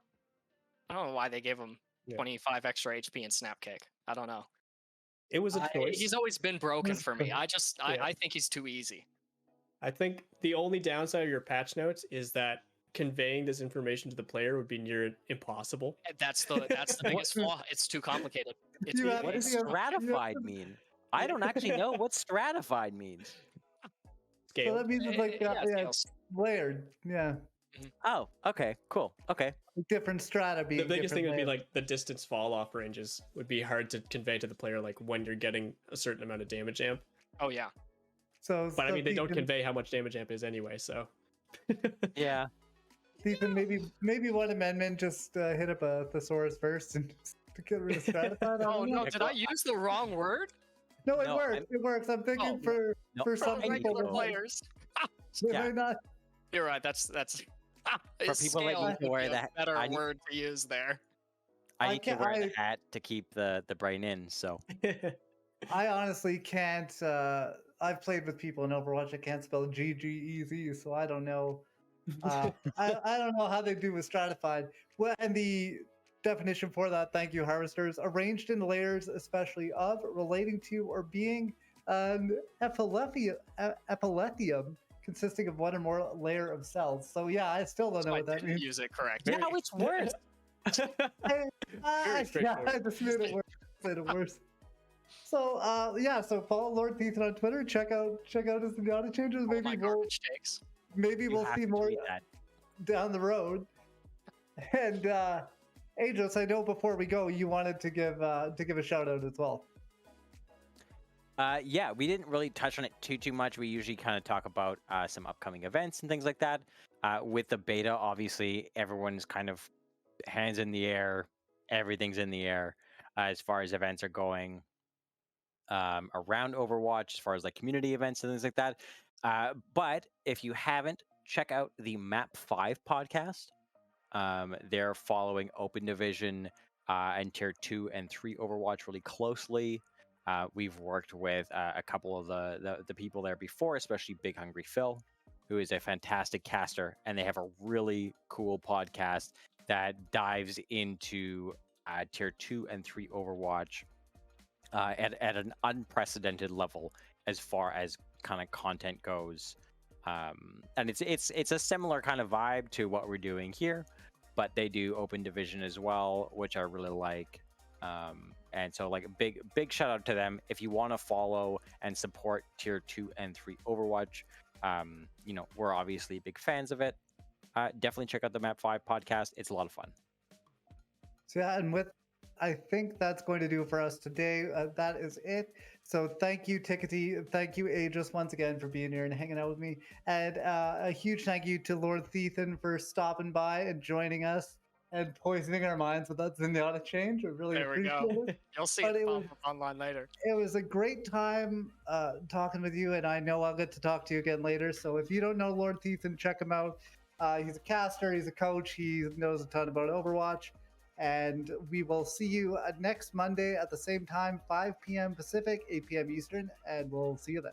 I don't know why they gave him 25 extra HP and snap kick. I don't know. It was a choice. He's always been broken for me. I think he's too easy. I think the only downside of your patch notes is that conveying this information to the player would be near impossible. That's the biggest flaw. It's too complicated. What does stratified mean? I don't actually know what stratified means. Scale. So that means it's layered. Yeah. Oh, okay, cool. Okay. Different strata being the biggest thing would be layers. the distance fall off ranges would be hard to convey to the player when you're getting a certain amount of damage amp. Oh yeah. But I mean, they don't convey how much damage amp is anyway, so. Yeah. Ethan, maybe one amendment, just hit up a thesaurus first and to get rid of stratified. Oh no, did I use the wrong word? No, it works. It works. I'm thinking for some regular people players. they might not. You're right. That's For people that Scale need to would wear be a that, better I need, word to use there. I I need to can't- wear I- the hat to keep the brain in. So I honestly can't. I've played with people in Overwatch. I can't spell GGEZ, so I don't know. I don't know how they do with stratified. Well, and the definition for that, thank you, harvesters, arranged in layers, especially of, relating to, or being an epilithium consisting of one or more layer of cells. So yeah, I still don't So know I what that didn't means. use it correctly. Very- now it's worse. Yeah, straightforward. I just made it worse. Made it worse. So yeah, so follow LordThethan on Twitter. Check out his Zenyatta changes. All my garbage takes. Maybe You we'll have see to more tweet that. down the road. And Ageless, I know before we go, you wanted to give a shout out as well. Yeah, we didn't really touch on it too much. We usually kind of talk about some upcoming events and things like that. With the beta, obviously, everyone's kind of hands in the air. Everything's in the air as far as events are going around Overwatch, as far as like community events and things like that. But if you haven't, check out the Map 5 podcast. They're following Open Division and Tier 2 and 3 Overwatch really closely. We've worked with a couple of the people there before, especially Big Hungry Phil, who is a fantastic caster, and they have a really cool podcast that dives into Tier 2 and 3 Overwatch at an unprecedented level as far as kind of content goes. And it's a similar kind of vibe to what we're doing here, but they do Open Division as well, which I really like. And so like big shout out to them. If you want to follow and support Tier 2 and 3 Overwatch, we're obviously big fans of it. Definitely check out the Map 5 podcast. It's a lot of fun. So yeah, and I think that's going to do it for us today. That is it. So thank you, Tikatee. Thank you, Aegis, once again for being here and hanging out with me. And a huge thank you to LordThethan for stopping by and joining us and poisoning our minds with that Zenyatta change. I really There we appreciate go. it. You'll see But it it pop was- up online later. It was a great time talking with you, and I know I'll get to talk to you again later. So if you don't know LordThethan, check him out. He's a caster, he's a coach, he knows a ton about Overwatch. And we will see you next Monday at the same time, 5 p.m. Pacific, 8 p.m. Eastern, and we'll see you then.